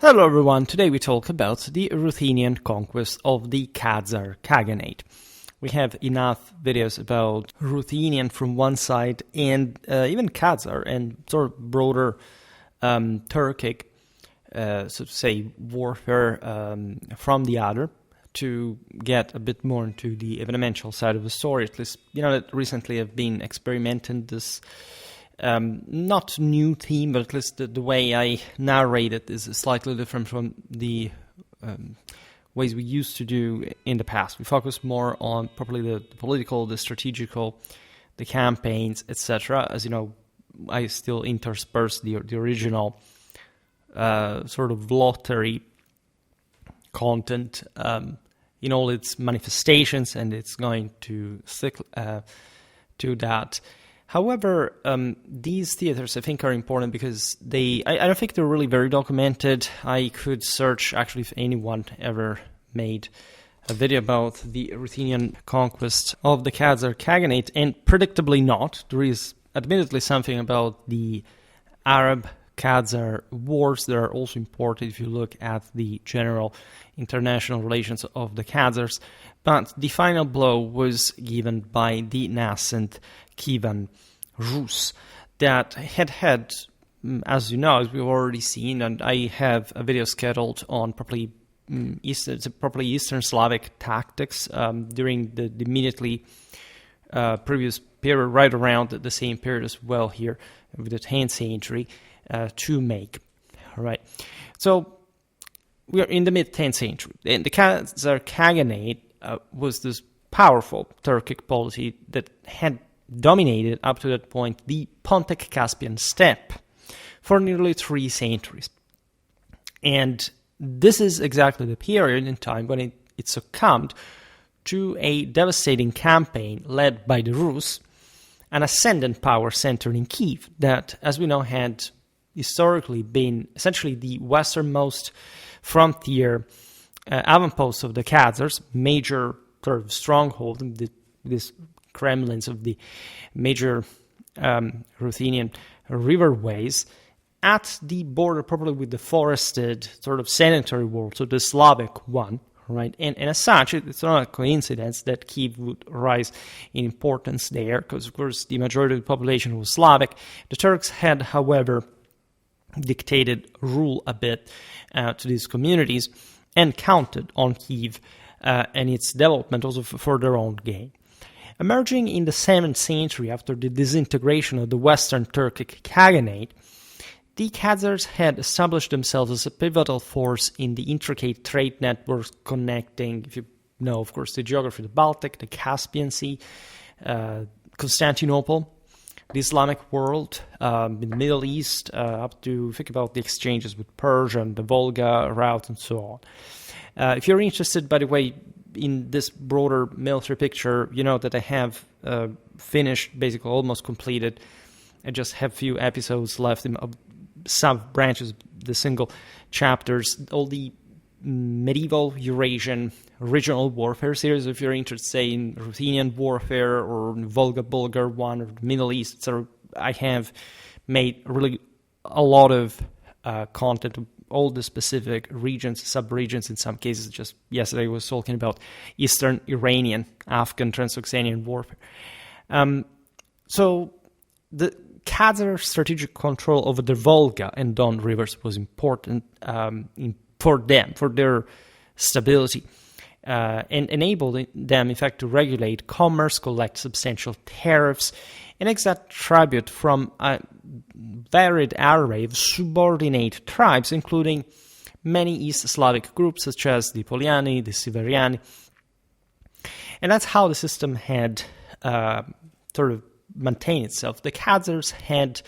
Hello everyone, today we talk about the Ruthenian conquest of the Khazar Khaganate. We have enough videos about Ruthenian from one side and even Khazar and sort of broader Turkic, so to say, warfare from the other to get a bit more into the evidential side of the story. At least, that recently I've been experimenting this not new theme, but at least the way I narrate it is slightly different from the ways we used to do in the past. We focus more on probably the political, the strategical, the campaigns, etc. As you know, I still intersperse the original sort of lottery content in all its manifestations, and it's going to stick to that. However, these theaters, I think, are important because I don't think they're really very documented. I could search, actually, if anyone ever made a video about the Ruthenian conquest of the Khazar Khaganate, and predictably not. There is admittedly something about the Arab-Khazar wars that are also important if you look at the general international relations of the Khazars, but the final blow was given by the nascent Kievan ruse that had, as you know, as we've already seen, and I have a video scheduled on probably Eastern Slavic tactics during the immediately previous period, right around the same period as well here, with the 10th century to make. All right, so we are in the mid-10th century, and the Khazar Khaganate was this powerful Turkic polity that had dominated up to that point the Pontic-Caspian steppe for nearly 3 centuries. And this is exactly the period in time when it succumbed to a devastating campaign led by the Rus, an ascendant power centered in Kyiv that, as we know, had historically been essentially the westernmost frontier avampost of the Khazars, major sort of stronghold in this Kremlins of the major Ruthenian riverways at the border, probably with the forested sort of sedentary world, so the Slavic one, right? And as such, it's not a coincidence that Kyiv would rise in importance there, because of course the majority of the population was Slavic. The Turks had, however, dictated rule a bit to these communities and counted on Kyiv and its development also for their own gain. Emerging in the 7th century after the disintegration of the Western Turkic Khaganate, the Khazars had established themselves as a pivotal force in the intricate trade networks connecting, if you know, of course, the geography, the Baltic, the Caspian Sea, Constantinople, the Islamic world, in the Middle East, up to, think about the exchanges with Persia and the Volga route and so on. If you're interested, by the way, in this broader military picture, you know that I have finished, basically almost completed. I just have a few episodes left in sub-branches, the single chapters, all the medieval Eurasian regional warfare series. If you're interested, say, in Ruthenian warfare or Volga-Bulgar one or the Middle East, so I have made really a lot of content, all the specific regions, sub-regions in some cases. Just yesterday I was talking about Eastern Iranian, Afghan, Transoxanian warfare. So the Khazar strategic control over the Volga and Don rivers was important for them, for their stability, and enabled them, in fact, to regulate commerce, collect substantial tariffs, and exact tribute from a varied array of subordinate tribes, including many East Slavic groups such as the Poliani, the Siveriani. And that's how the system had sort of maintained itself. The Khazars had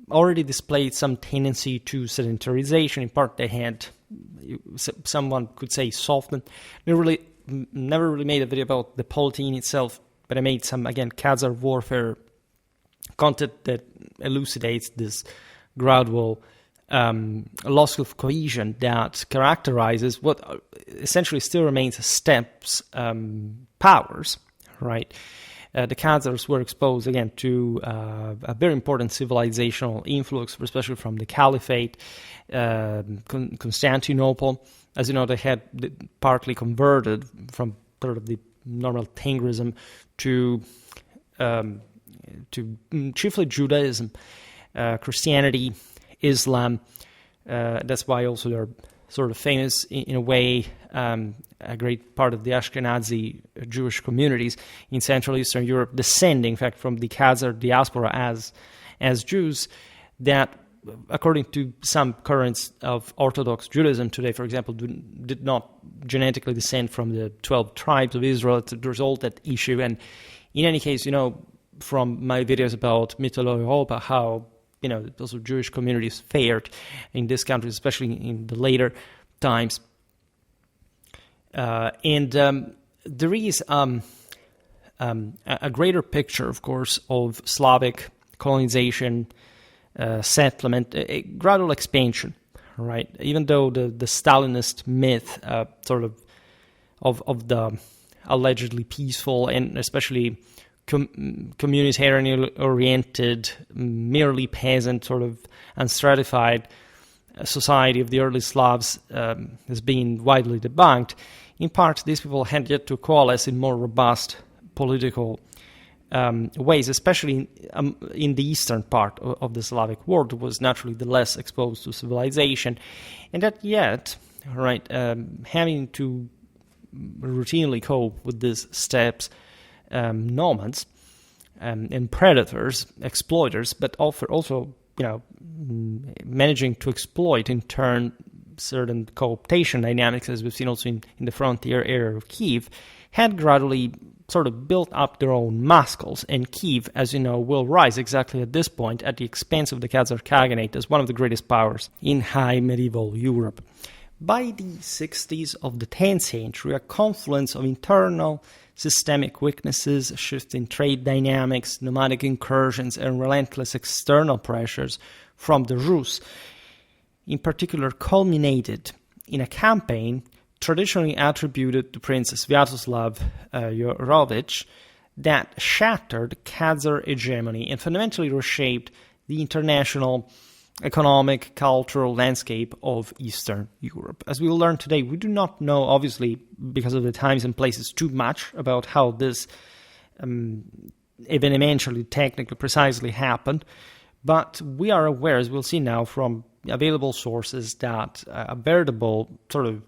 already displayed some tendency to sedentarization. In part, they had, someone could say, softened. Never really made a video about the polity in itself, but I made some, again, Khazar warfare content that elucidates this gradual loss of cohesion that characterizes what essentially still remains steppes powers, right? the Khazars were exposed again to a very important civilizational influx, especially from the Caliphate, Constantinople. As you know, they had partly converted from sort of the normal Tengrism to chiefly Judaism, Christianity, Islam. That's why also they're sort of famous in a way. A great part of the Ashkenazi Jewish communities in Central Eastern Europe descending, in fact, from the Khazar diaspora as Jews that, according to some currents of Orthodox Judaism today, for example, did not genetically descend from the 12 tribes of Israel. There's all that issue. And in any case, from my videos about Mitteleuropa, how, also Jewish communities fared in these countries, especially in the later times. And there is a greater picture, of course, of Slavic colonization, settlement, a gradual expansion, right? Even though the Stalinist myth, sort of the allegedly peaceful and especially communitarian-oriented, merely peasant, sort of unstratified society of the early Slavs has been widely debunked. In part, these people had yet to coalesce in more robust political ways, especially in the eastern part of the Slavic world, was naturally the less exposed to civilization, and that yet, right, having to routinely cope with these steppes nomads and predators, exploiters, but also managing to exploit in turn certain cooptation dynamics, as we've seen also in the frontier area of Kyiv, had gradually sort of built up their own muscles, and Kyiv, as you know, will rise exactly at this point at the expense of the Khazar Khaganate as one of the greatest powers in high medieval Europe. By the 60s of the 10th century, a confluence of internal systemic weaknesses, shift in trade dynamics, nomadic incursions, and relentless external pressures from the Rus, in particular, culminated in a campaign traditionally attributed to Prince Sviatoslav Yorovich that shattered Khazar hegemony and fundamentally reshaped the international economic, cultural landscape of Eastern Europe. As we will learn today, we do not know, obviously, because of the times and places, too much about how this eventually, technically, precisely happened, but we are aware, as we'll see now from available sources, that a veritable sort of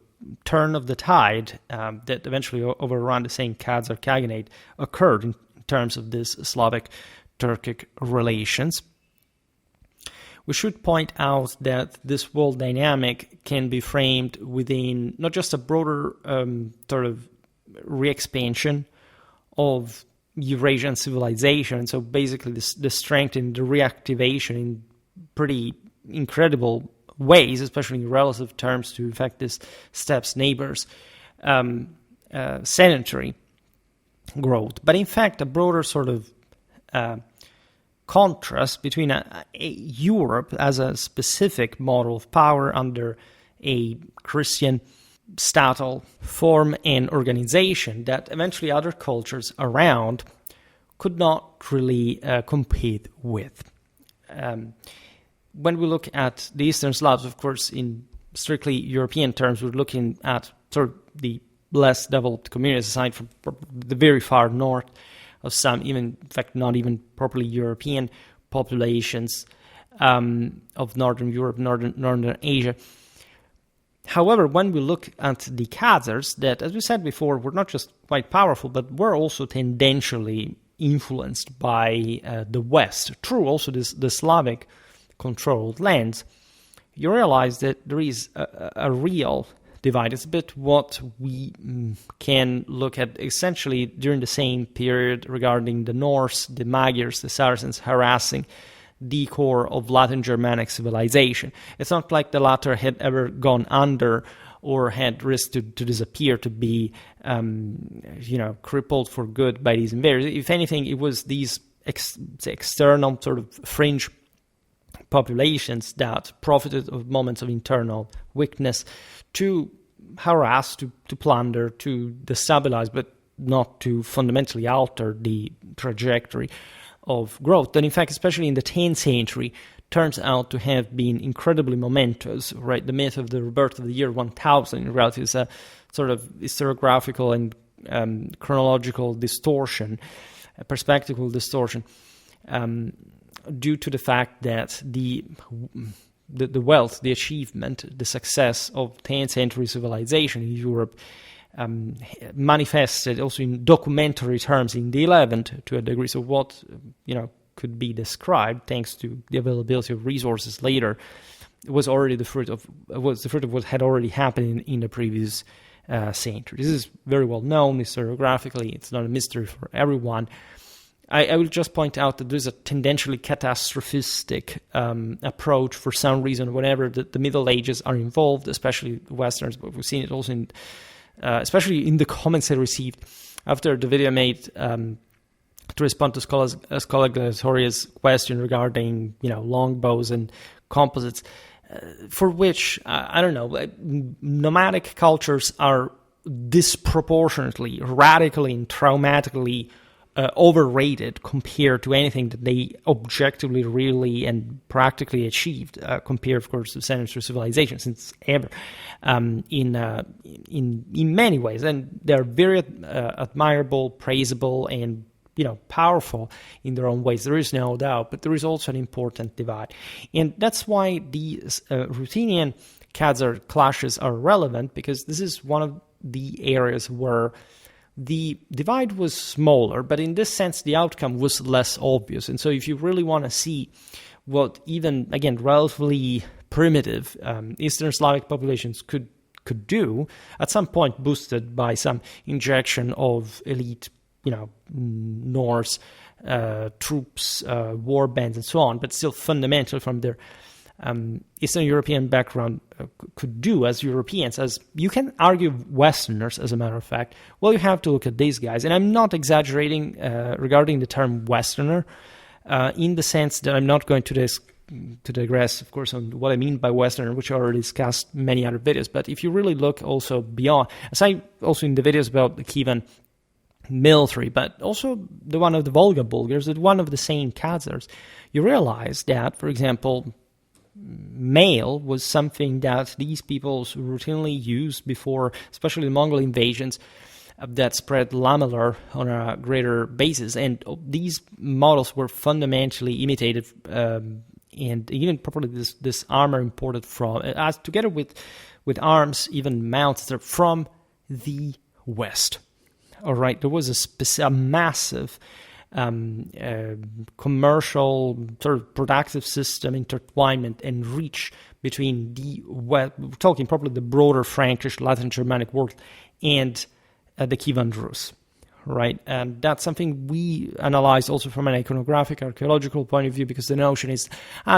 turn of the tide that eventually overran the same Khazar Khaganate occurred in terms of this Slavic-Turkic relations. We should point out that this world dynamic can be framed within not just a broader sort of re-expansion of Eurasian civilization, so basically the strength and the reactivation in pretty incredible ways, especially in relative terms to, in fact, this steppe's neighbors, sedentary growth, but in fact a broader sort of contrast between a Europe as a specific model of power under a Christian statal form and organization that eventually other cultures around could not really compete with. When we look at the Eastern Slavs, of course, in strictly European terms, we're looking at sort of the less developed communities, aside from the very far north of some, even in fact, not even properly European populations of Northern Europe, Northern Asia. However, when we look at the Khazars, that, as we said before, were not just quite powerful, but were also tendentially influenced by the West, through also the Slavic controlled lands, you realize that there is a real divide. It's a bit what we can look at essentially during the same period regarding the Norse, the Magyars, the Saracens harassing the core of Latin Germanic civilization. It's not like the latter had ever gone under or had risked to disappear, to be crippled for good by these invaders. If anything, it was these external sort of fringe populations that profited of moments of internal weakness to harass, to plunder, to destabilize, but not to fundamentally alter the trajectory of growth. And in fact, especially in the 10th century, turns out to have been incredibly momentous, right? The myth of the rebirth of the year 1000 in reality is a sort of historiographical and chronological distortion, a perspectival distortion, due to the fact that the wealth, the achievement, the success of 10th century civilization in Europe manifested also in documentary terms in the 11th to a degree. So what could be described, thanks to the availability of resources later, was the fruit of what had already happened in the previous century. This is very well known historiographically. It's not a mystery for everyone. I will just point out that there's a tendentially catastrophistic approach for some reason whenever the Middle Ages are involved, especially Westerners, but we've seen it also especially in the comments I received after the video I made to respond to Scholar Gladiatoria's question regarding longbows and composites, for which I don't know, nomadic cultures are disproportionately, radically, and traumatically overrated compared to anything that they objectively, really, and practically achieved, compared, of course, to century civilization since ever, in many ways. And they're very admirable, praisable, and powerful in their own ways. There is no doubt, but there is also an important divide. And that's why these Ruthenian Khazar clashes are relevant, because this is one of the areas where the divide was smaller, but in this sense, the outcome was less obvious. And so if you really want to see what even, again, relatively primitive Eastern Slavic populations could do, at some point boosted by some injection of elite, Norse troops, war bands, and so on, but still fundamental from their Eastern European background could do as Europeans, as you can argue Westerners, as a matter of fact. Well, you have to look at these guys. And I'm not exaggerating regarding the term Westerner, in the sense that I'm not going to digress, of course, on what I mean by Westerner, which I already discussed many other videos. But if you really look also beyond, aside also in the videos about the Kievan military, but also the one of the Volga Bulgars, the one of the same Khazars, you realize that, for example, mail was something that these peoples routinely used before, especially the Mongol invasions that spread lamellar on a greater basis. And these models were fundamentally imitated, and even probably this armor imported from, as together with arms, even mounts, from the West. All right, there was a massive commercial sort of productive system intertwinement and reach between we're talking probably the broader Frankish, Latin Germanic world, and the Kievan Rus, right? And that's something we analyze also from an iconographic, archaeological point of view, because the notion is,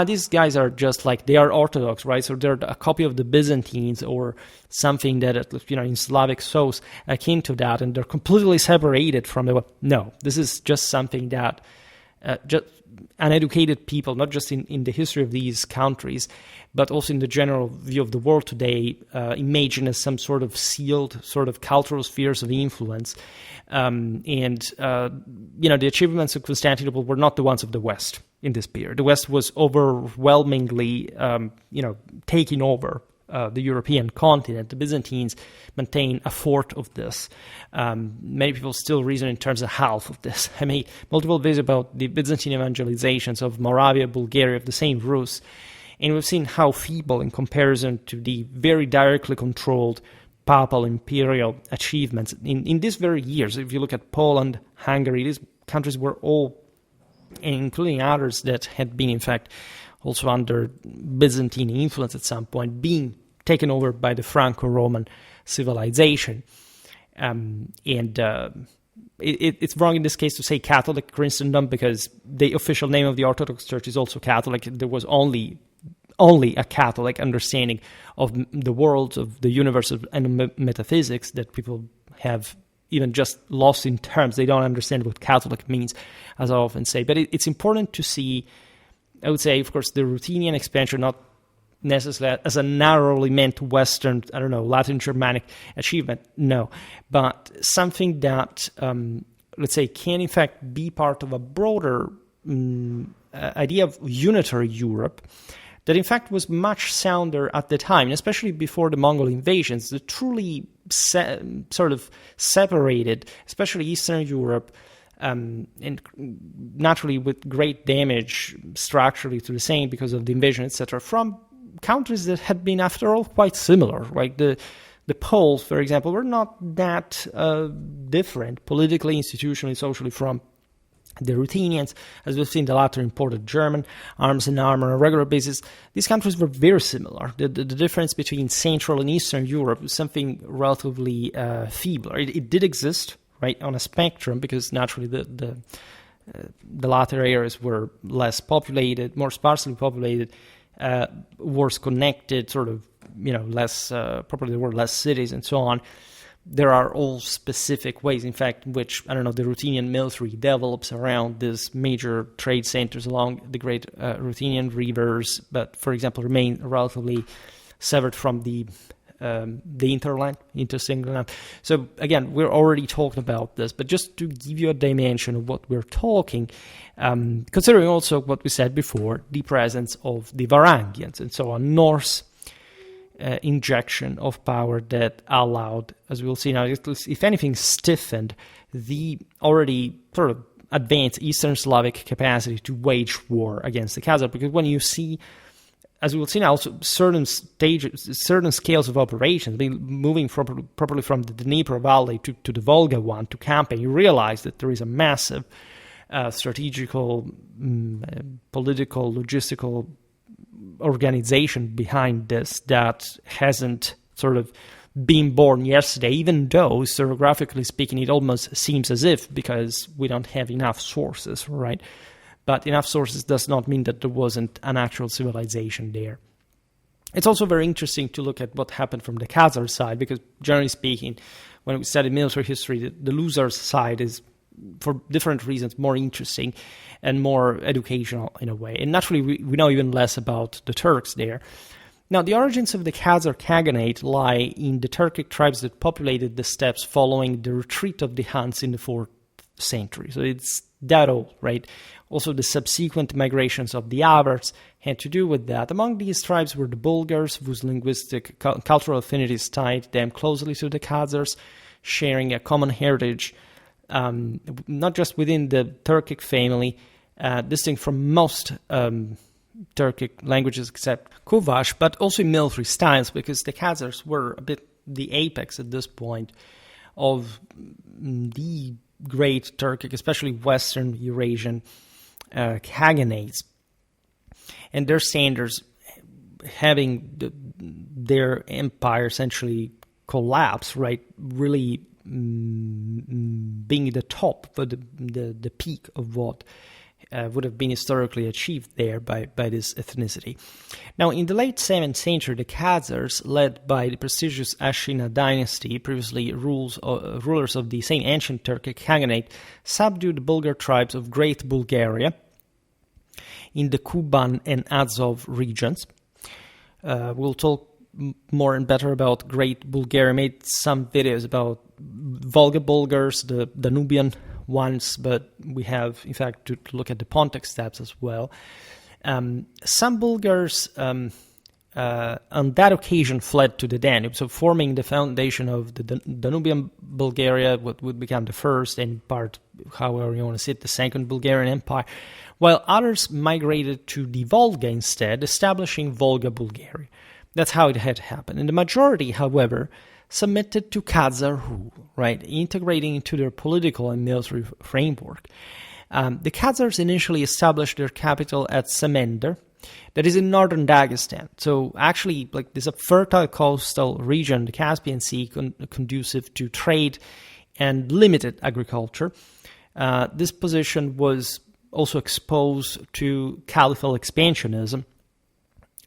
these guys are just like, they are Orthodox, right? So they're a copy of the Byzantines or something that, in Slavic source akin to that, and they're completely separated from the... No, this is just something that just uneducated people, not just in the history of these countries, but also in the general view of the world today, imagine as some sort of sealed sort of cultural spheres of influence. The achievements of Constantinople were not the ones of the West in this period. The West was overwhelmingly, taking over the European continent. The Byzantines maintain a fourth of this. Many people still reason in terms of half of this. I made multiple videos about the Byzantine evangelizations of Moravia, Bulgaria, of the same Rus, and we've seen how feeble in comparison to the very directly controlled papal imperial achievements in these very years. If you look at Poland, Hungary, these countries were all, including others that had been, in fact, also under Byzantine influence at some point, being taken over by the Franco-Roman civilization. It's wrong in this case to say Catholic Christendom, because the official name of the Orthodox Church is also Catholic. There was only a Catholic understanding of the world, of the universe, and metaphysics that people have even just lost in terms. They don't understand what Catholic means, as I often say. But it's important to see, I would say, of course, the Ruthenian expansion, not necessarily as a narrowly meant Western, Latin Germanic achievement. No, but something that, let's say, can in fact be part of a broader idea of unitary Europe that in fact was much sounder at the time, especially before the Mongol invasions, that truly sort of separated, especially Eastern Europe, and naturally with great damage structurally to the same because of the invasion, etc., from countries that had been, after all, quite similar. Right, the Poles, for example, were not that different politically, institutionally, socially from the Ruthenians. As we've seen, the latter imported German arms and armor on a regular basis. These countries were very similar. The difference between Central and Eastern Europe was something relatively feeble. It did exist, right, on a spectrum, because naturally the latter areas were less populated, more sparsely populated, worse connected, sort of, less, probably there were less cities and so on. There are all specific ways, in fact, which, the Ruthenian military develops around these major trade centers along the great Ruthenian rivers, but, for example, remain relatively severed from the interland, interstinct land. So, again, we're already talking about this, but just to give you a dimension of what we're talking, considering also what we said before, the presence of the Varangians and so on, Norse injection of power that allowed, as we'll see now, if anything, stiffened the already sort of advanced Eastern Slavic capacity to wage war against the Khazar. Because when you see, as we will see now, also certain scales of operations, moving properly from the Dnieper Valley to the Volga one, to campaign, you realize that there is a massive strategical, political, logistical organization behind this that hasn't sort of been born yesterday, even though, historiographically speaking, it almost seems as if, because we don't have enough sources, right? But enough sources does not mean that there wasn't an actual civilization there. It's also very interesting to look at what happened from the Khazar side, because generally speaking, when we study military history, the loser's side is, for different reasons, more interesting and more educational in a way. And naturally, we know even less about the Turks there. Now, the origins of the Khazar Khaganate lie in the Turkic tribes that populated the steppes following the retreat of the Huns in the 4th century. So it's that old, right? Also, the subsequent migrations of the Avars had to do with that. Among these tribes were the Bulgars, whose linguistic cultural affinities tied them closely to the Khazars, sharing a common heritage, not just within the Turkic family, distinct from most Turkic languages except Kuvash, but also in military styles, because the Khazars were a bit the apex at this point of the great Turkic, especially Western Eurasian Khaganates, and their standards having their empire essentially collapse, right? Really being the top, the peak of what would have been historically achieved there by this ethnicity. Now, in the late 7th century, the Khazars, led by the prestigious Ashina dynasty, previously rulers of the same ancient Turkic Khaganate, subdued the Bulgar tribes of Great Bulgaria in the Kuban and Azov regions. We'll talk more and better about Great Bulgaria. I made some videos about Volga Bulgars, the Danubian ones, but we have, in fact, to look at the Pontic steppes as well. Some Bulgars, on that occasion, fled to the Danube, so forming the foundation of the Danubian Bulgaria, what would become the first, and part, however you want to say it, the Second Bulgarian Empire, while others migrated to the Volga instead, establishing Volga Bulgaria. That's how it had happened. And the majority, however, submitted to Khazar rule, right, integrating into their political and military framework. The Khazars initially established their capital at Samender, that is in northern Dagestan. So actually, like, there's a fertile coastal region, the Caspian Sea, conducive to trade and limited agriculture. This position was also exposed to caliphal expansionism.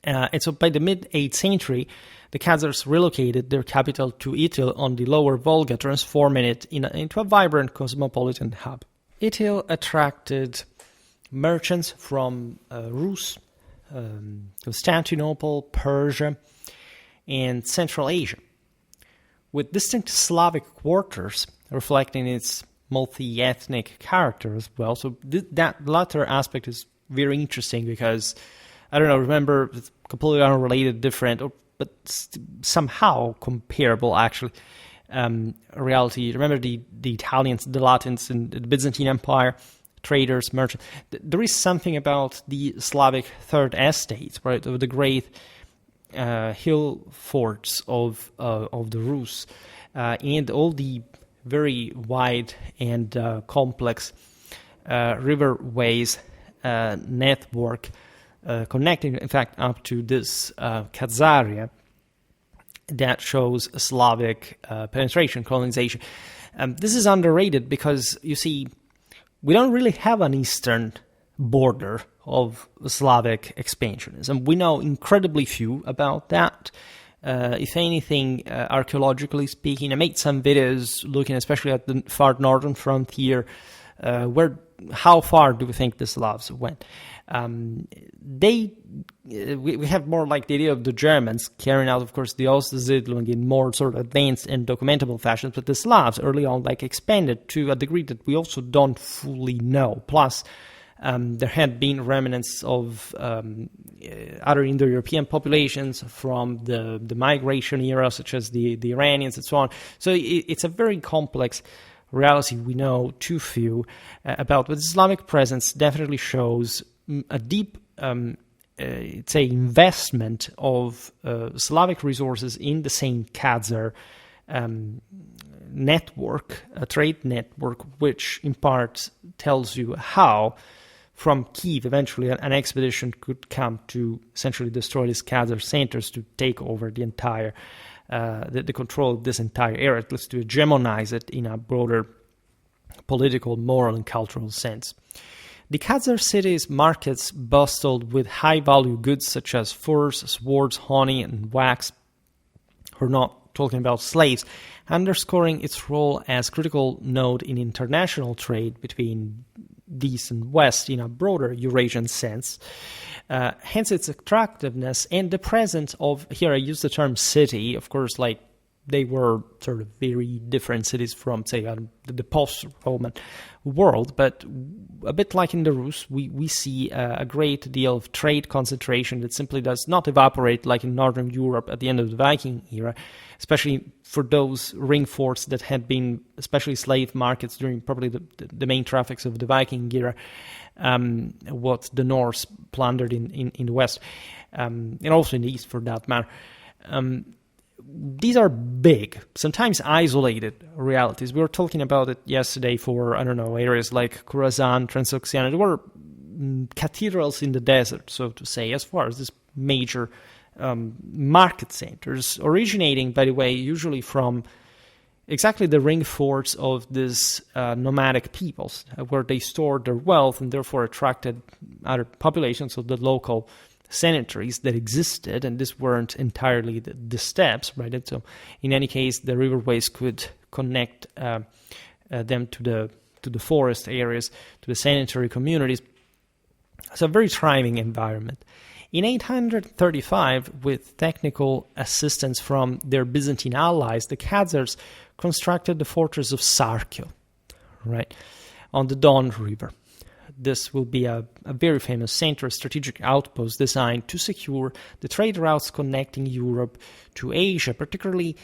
And so by the mid-8th century, the Khazars relocated their capital to Itil on the lower Volga, transforming it into a vibrant cosmopolitan hub. Itil attracted merchants from Rus, Constantinople, Persia, and Central Asia, with distinct Slavic quarters reflecting its multi-ethnic character as well. So that latter aspect is very interesting because, I don't know, remember, it's completely unrelated, different, but somehow comparable, actually, reality. Remember the Italians, the Latins in the Byzantine Empire, traders, merchants. There is something about the Slavic Third Estate, right, of the great hill forts of the Rus, and all the very wide and complex riverways network connecting, in fact, up to this Khazaria that shows Slavic penetration, colonization. This is underrated because, you see, we don't really have an eastern border of Slavic expansionism. We know incredibly few about that. If anything, archaeologically speaking, I made some videos looking especially at the far northern frontier. How far do we think the Slavs went? We have more like the idea of the Germans carrying out, of course, the Ostsiedlung in more sort of advanced and documentable fashion, but the Slavs early on expanded to a degree that we also don't fully know. Plus, there had been remnants of other Indo-European populations from the migration era, such as the Iranians and so on. So it's a very complex reality we know too few about. But the Islamic presence definitely shows a deep, investment of Slavic resources in the same Khazar network, a trade network, which in part tells you how from Kyiv eventually an expedition could come to essentially destroy these Khazar centers to take over the entire the control of this entire area, at least to hegemonize it in a broader political, moral, and cultural sense. The Khazar cities' markets bustled with high-value goods such as furs, swords, honey, and wax. We're not talking about slaves, underscoring its role as critical node in international trade between the East and West in a broader Eurasian sense. Hence its attractiveness and the presence of, here I use the term city, of course, like they were sort of very different cities from, say, the post-Roman world, but a bit like in the Rus, we see a great deal of trade concentration that simply does not evaporate like in Northern Europe at the end of the Viking era, especially for those ring forts that had been especially slave markets during probably the main traffics of the Viking era, what the Norse plundered in the West, and also in the East for that matter. These are big, sometimes isolated realities. We were talking about it yesterday for, I don't know, areas like Khorasan, Transoxiana. There were cathedrals in the desert, so to say, as far as these major market centers, originating, by the way, usually from exactly the ring forts of these nomadic peoples, where they stored their wealth and therefore attracted other populations of the local cemeteries that existed, and these weren't entirely the steppes, right? And so, in any case, the riverways could connect them to the forest areas, to the sanitary communities. It's a very thriving environment. In 835, with technical assistance from their Byzantine allies, the Khazars constructed the fortress of Sarkio, right, on the Don River. This will be a very famous center, a strategic outpost designed to secure the trade routes connecting Europe to Asia, particularly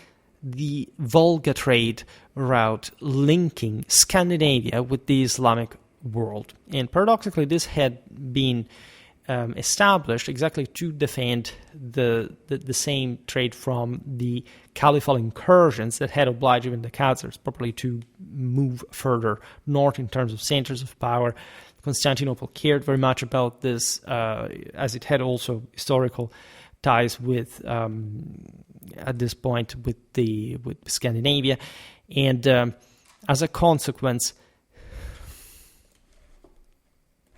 the Volga trade route linking Scandinavia with the Islamic world. And paradoxically, this had been established exactly to defend the same trade from the caliphal incursions that had obliged even the Khazars probably to move further north in terms of centers of power. Constantinople cared very much about this, as it had also historical ties with, at this point, with Scandinavia, and as a consequence,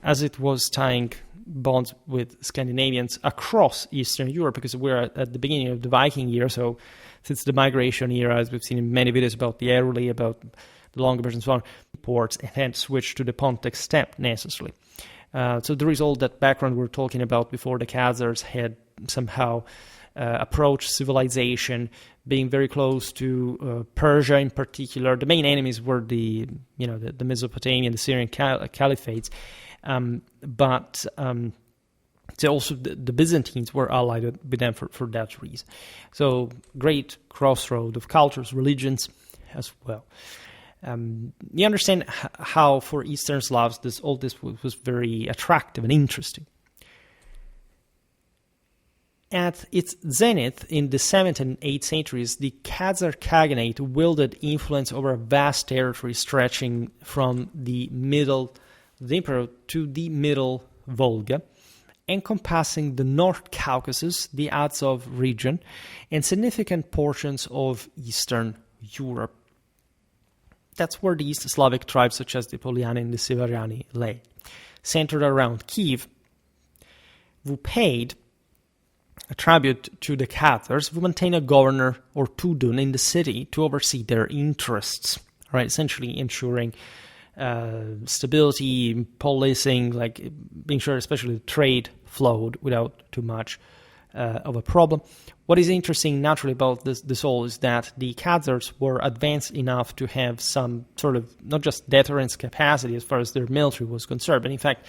as it was tying bonds with Scandinavians across Eastern Europe, because we're at the beginning of the Viking era, so since the migration era, as we've seen in many videos about the Airly, about the Longobers and so on, ports, and had switched to the Pontic steppe necessarily. So there is all that background we're talking about before. The Khazars had somehow approached civilization, being very close to Persia in particular. The main enemies were the Mesopotamian, the Syrian caliphates, but so also the Byzantines were allied with them for that reason. So great crossroad of cultures, religions as well. You understand how for Eastern Slavs all this was very attractive and interesting. At its zenith in the 7th and 8th centuries, the Khazar Khaganate wielded influence over a vast territory stretching from the middle Dnieper to the middle Volga, encompassing the North Caucasus, the Azov region, and significant portions of Eastern Europe. That's where the East Slavic tribes such as the Polyani and the Severiani lay. Centered around Kyiv, who paid a tribute to the Khazars, who maintained a governor or tudun in the city to oversee their interests, right? Essentially ensuring stability, policing, like being sure especially the trade flowed without too much of a problem. What is interesting naturally about this all is that the Khazars were advanced enough to have some sort of not just deterrence capacity as far as their military was concerned, but in fact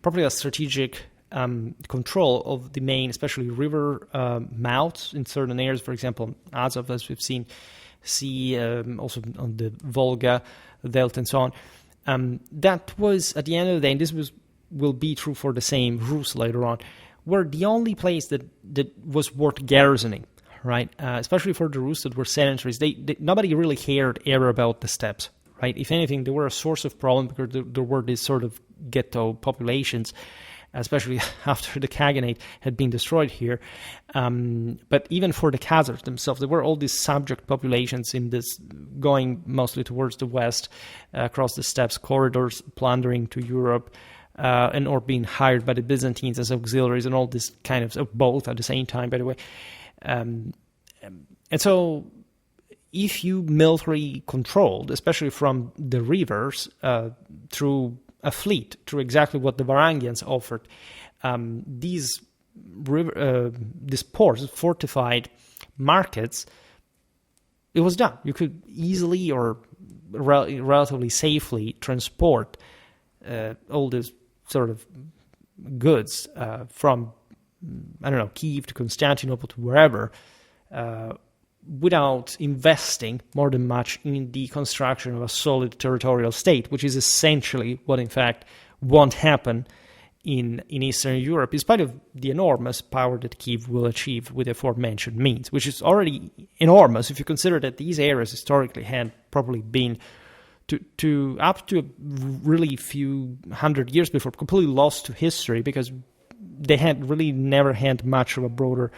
probably a strategic control of the main, especially river mouths in certain areas, for example, Azov, as we've seen, also on the Volga, Delta, and so on. That was, at the end of the day, and this will be true for the same ruse later on, were the only place that was worth garrisoning, right? Especially for the ruse that were sedentaries. Nobody really cared ever about the steppes, right? If anything, they were a source of problem because there were these sort of ghetto populations, especially after the Khaganate had been destroyed here. But even for the Khazars themselves, there were all these subject populations in this, going mostly towards the west, across the steppes, corridors, plundering to Europe, and or being hired by the Byzantines as auxiliaries, and all this kind of both at the same time, by the way. And so if you military controlled, especially from the rivers, through a fleet, through exactly what the Varangians offered, these ports, fortified markets, it was done. You could easily or relatively safely transport all this sort of goods from, Kyiv to Constantinople to wherever, without investing more than much in the construction of a solid territorial state, which is essentially what, in fact, won't happen in Eastern Europe, in spite of the enormous power that Kyiv will achieve with the aforementioned means, which is already enormous if you consider that these areas historically had probably been to up to really few hundred years before completely lost to history, because they had really never had much of a broader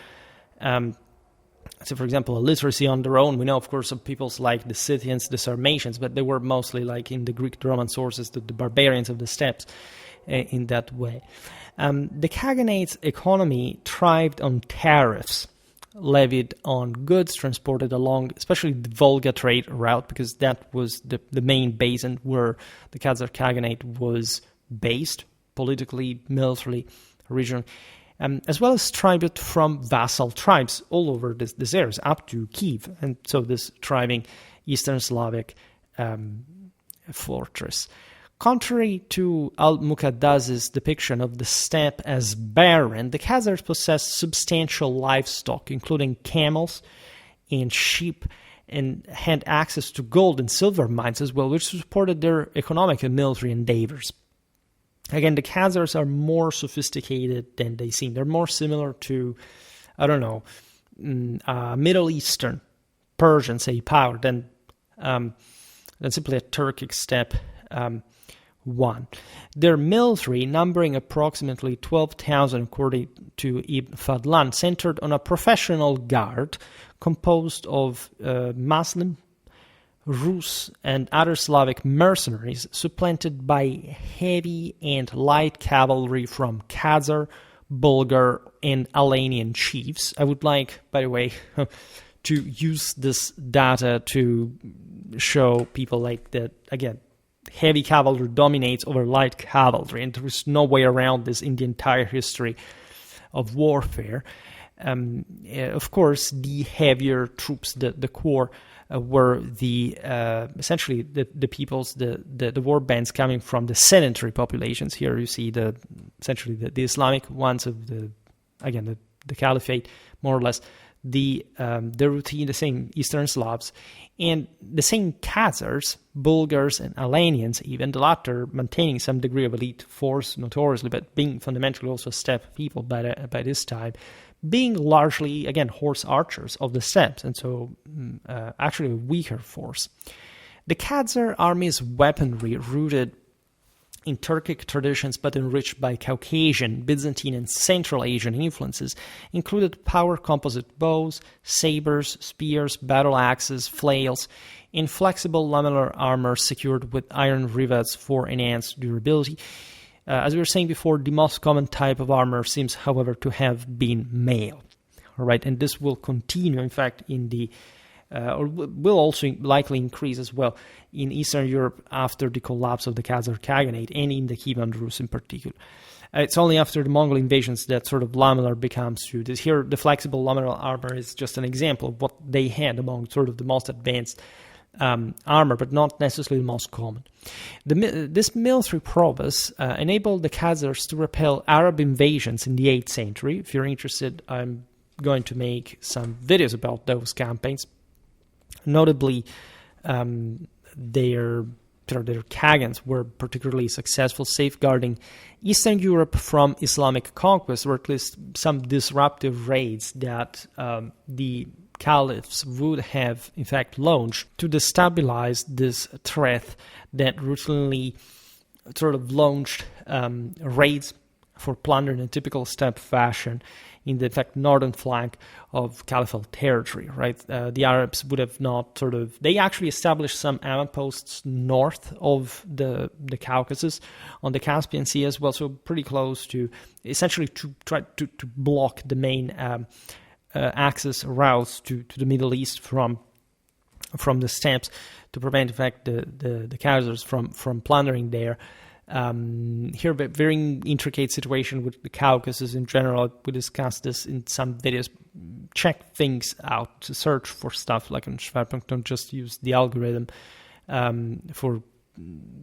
so, for example, a literacy on their own. We know, of course, of peoples like the Scythians, the Sarmatians, but they were mostly like in the Greek Roman sources, the barbarians of the steppes in that way. The Khaganate's economy thrived on tariffs levied on goods transported along, especially the Volga trade route, because that was the main basin where the Khazar Khaganate was based politically, militarily, regionally. As well as tribute from vassal tribes all over this area, up to Kyiv, and so this thriving Eastern Slavic fortress. Contrary to Al-Muqaddas's depiction of the steppe as barren, the Khazars possessed substantial livestock, including camels and sheep, and had access to gold and silver mines as well, which supported their economic and military endeavors. Again, the Khazars are more sophisticated than they seem. They're more similar to, Middle Eastern, Persian, say, power than simply a Turkic steppe one. Their military, numbering approximately 12,000 according to Ibn Fadlan, centered on a professional guard composed of Muslim, Rus, and other Slavic mercenaries, supplanted by heavy and light cavalry from Khazar, Bulgar, and Alanian chiefs. I would like, by the way, to use this data to show people like that, again, heavy cavalry dominates over light cavalry, and there is no way around this in the entire history of warfare. Of course, the heavier troops, the corps, were the essentially the peoples, the war bands coming from the sedentary populations. Here you see essentially the Islamic ones of the Caliphate, more or less, the routine, the same Eastern Slavs, and the same Khazars, Bulgars, and Alanians, even the latter maintaining some degree of elite force, notoriously, but being fundamentally also steppe people by this time, being largely, again, horse archers of the steppes, and so actually a weaker force. The Khazar army's weaponry, rooted in Turkic traditions but enriched by Caucasian, Byzantine, and Central Asian influences, included power composite bows, sabers, spears, battle axes, flails, and flexible lamellar armor secured with iron rivets for enhanced durability. As we were saying before, the most common type of armor seems, however, to have been mail. All right, and this will continue, in fact, or will also likely increase as well in Eastern Europe after the collapse of the Khazar Khaganate and in the Kievan Rus in particular. It's only after the Mongol invasions that sort of lamellar becomes true. Here, the flexible lamellar armor is just an example of what they had among sort of the most advanced armor, but not necessarily the most common. This military prowess enabled the Khazars to repel Arab invasions in the 8th century. If you're interested, I'm going to make some videos about those campaigns. Notably, their Khagans were particularly successful safeguarding Eastern Europe from Islamic conquest, or at least some disruptive raids that the caliphs would have, in fact, launched to destabilize this threat that routinely sort of launched raids for plunder in a typical steppe fashion in the, in fact, northern flank of Caliphal territory, right? The Arabs would have not they actually established some outposts north of the Caucasus on the Caspian Sea as well, so pretty close to, essentially to try to block the main access routes to the Middle East from the steppes, to prevent, in fact, the Khazars from plundering there. Here, a very intricate situation with the Caucasus in general. We discussed this in some videos. Check things out, to search for stuff like on Schwerpunkt. Don't just use the algorithm for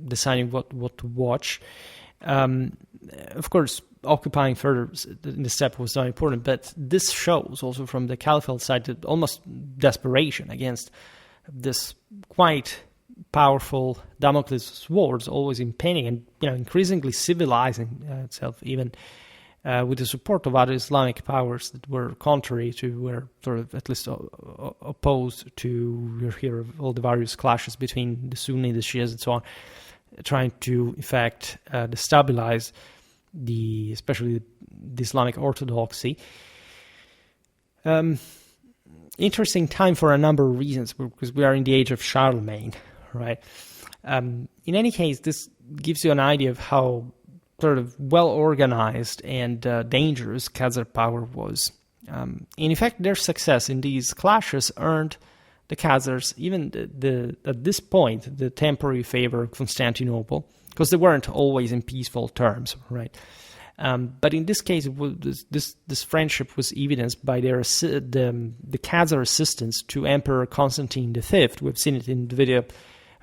deciding what to watch. Of course, occupying further in the steppe was not important, but this shows also from the Caliphal side that almost desperation against this quite powerful Damocles swords always impending and increasingly civilizing itself, even with the support of other Islamic powers that were contrary to, were sort of at least opposed to. You hear of all the various clashes between the Sunni, the Shias, and so on, trying to, in fact, destabilize especially the Islamic orthodoxy. Interesting time for a number of reasons, because we are in the age of Charlemagne, right? In any case, this gives you an idea of how sort of well-organized and dangerous Khazar power was. And in fact, their success in these clashes earned the Khazars, even at this point, the temporary favor of Constantinople, because they weren't always in peaceful terms, right? But in this case, this friendship was evidenced by the Khazar assistance to Emperor Constantine V. We've seen it in the video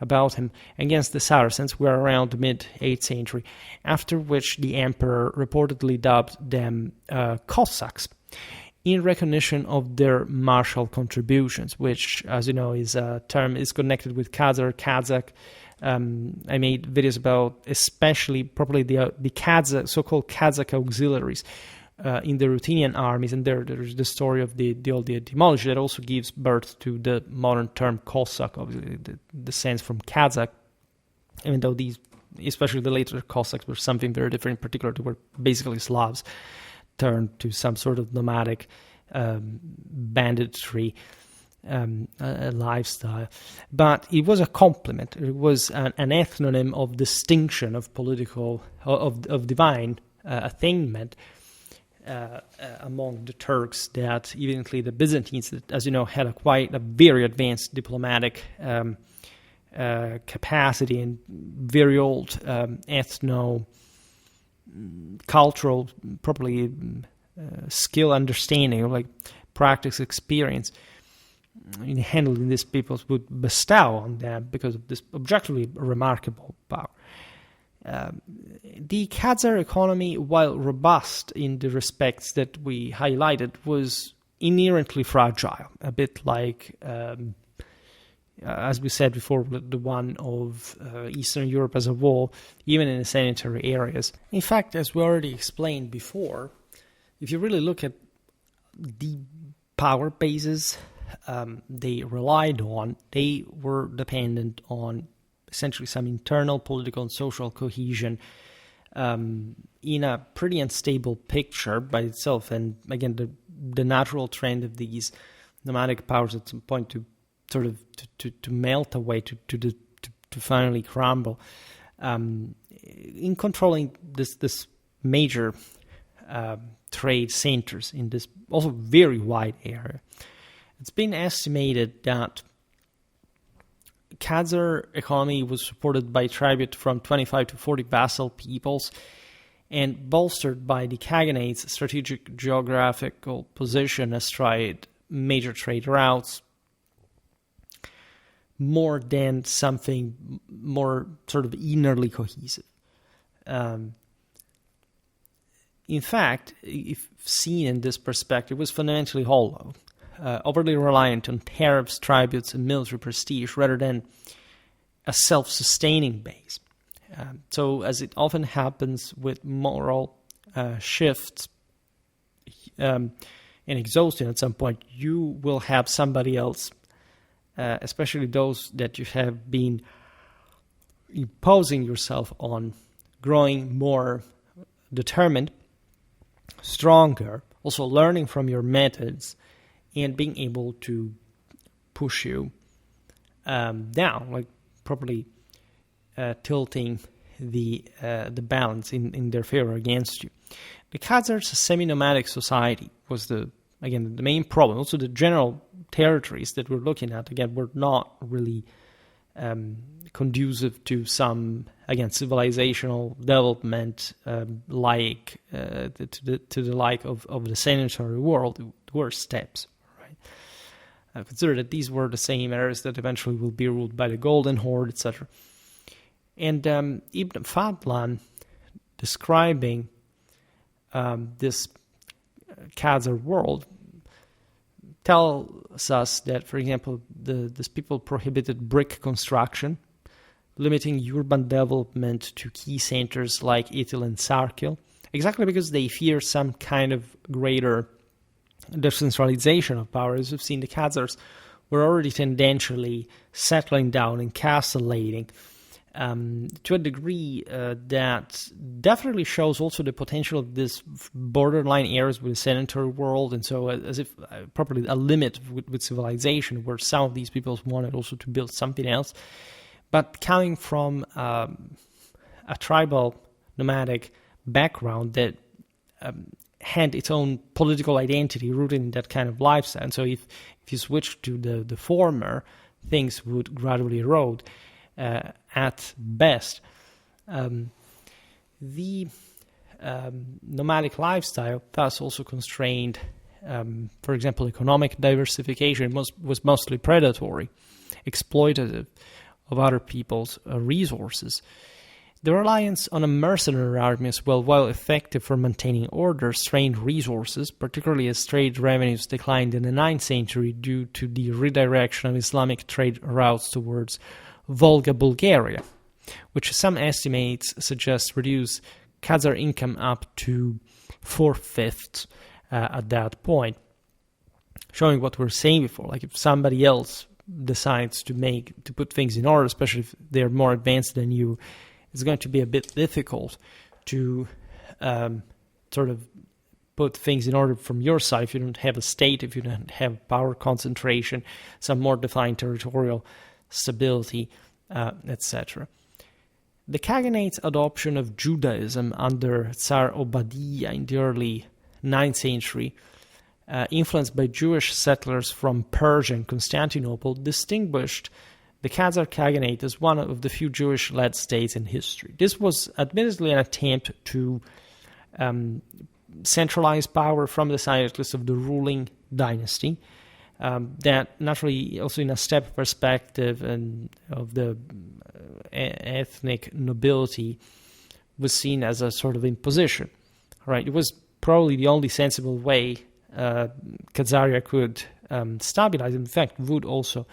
about him, against the Saracens. We're around the mid-8th century, after which the emperor reportedly dubbed them Cossacks, in recognition of their martial contributions, which, as you know, is a term is connected with Khazar, Kazakh. I made videos about, especially probably the Kazakh, so-called Kazakh auxiliaries in the Ruthenian armies, and there's the story of the etymology that also gives birth to the modern term Cossack, obviously the sense from Kazakh, even though these, especially the later Cossacks, were something very different. In particular, they were basically Slavs turned to some sort of nomadic banditry lifestyle. But it was a complement. It was an ethnonym of distinction, of political, of divine attainment among the Turks, that evidently the Byzantines, that, as you know, had a very advanced diplomatic capacity and very old ethno-cultural, probably skill understanding, like practice experience in handling these peoples would bestow on them because of this objectively remarkable power. The Khazar economy, while robust in the respects that we highlighted, was inherently fragile, a bit like, as we said before, the one of Eastern Europe as a whole, even in the sanitary areas. In fact, as we already explained before, if you really look at the power bases they relied on, they were dependent on essentially some internal political and social cohesion in a pretty unstable picture by itself. And again, the natural trend of these nomadic powers at some point to sort of to melt away, to finally crumble, in controlling this major trade centers in this also very wide area. It's been estimated that Khazar economy was supported by tribute from 25 to 40 vassal peoples and bolstered by the Khaganate's strategic geographical position astride major trade routes, more than something more sort of innerly cohesive. In fact, if seen in this perspective, it was fundamentally hollow, overly reliant on tariffs, tributes, and military prestige rather than a self-sustaining base. So as it often happens with moral shifts and exhaustion at some point, you will have somebody else, especially those that you have been imposing yourself on, growing more determined, stronger, also learning from your methods, and being able to push you down, like properly tilting the balance in their favor against you. The Khazars' semi-nomadic society was the main problem. Also, the general territories that we're looking at, again, were not really conducive to some, again, civilizational development like to the like of the sanitary world. There were steps, right? Consider that these were the same areas that eventually will be ruled by the Golden Horde, etc. And Ibn Fadlan, describing this Khazar world, tells us that, for example, these people prohibited brick construction, limiting urban development to key centers like Itil and Sarkil, exactly because they fear some kind of greater decentralization of power. As we've seen, the Khazars were already tendentially settling down and castellating to a degree that definitely shows also the potential of this borderline areas with the sanitary world, and so as if properly a limit with civilization, where some of these peoples wanted also to build something else. But coming from a tribal nomadic background that had its own political identity rooted in that kind of lifestyle, and so if you switch to the former, things would gradually erode. At best, the nomadic lifestyle thus also constrained, for example, economic diversification was mostly predatory, exploitative of other people's resources. The reliance on a mercenary army as well, while effective for maintaining order, strained resources, particularly as trade revenues declined in the 9th century due to the redirection of Islamic trade routes towards Volga, Bulgaria, which some estimates suggest reduced Khazar income up to 4/5 at that point, showing what we were saying before. Like if somebody else decides to put things in order, especially if they're more advanced than you, it's going to be a bit difficult to sort of put things in order from your side if you don't have a state, if you don't have power concentration, some more defined territorial stability, etc. The Khaganate's adoption of Judaism under Tsar Obadiah in the early 9th century, influenced by Jewish settlers from Persia and Constantinople, distinguished the Khazar Khaganate as one of the few Jewish-led states in history. This was admittedly an attempt to centralize power from the side, at least, of the ruling dynasty, that naturally also in a step perspective and of the ethnic nobility was seen as a sort of imposition, right? It was probably the only sensible way Khazaria could stabilize. In fact, would also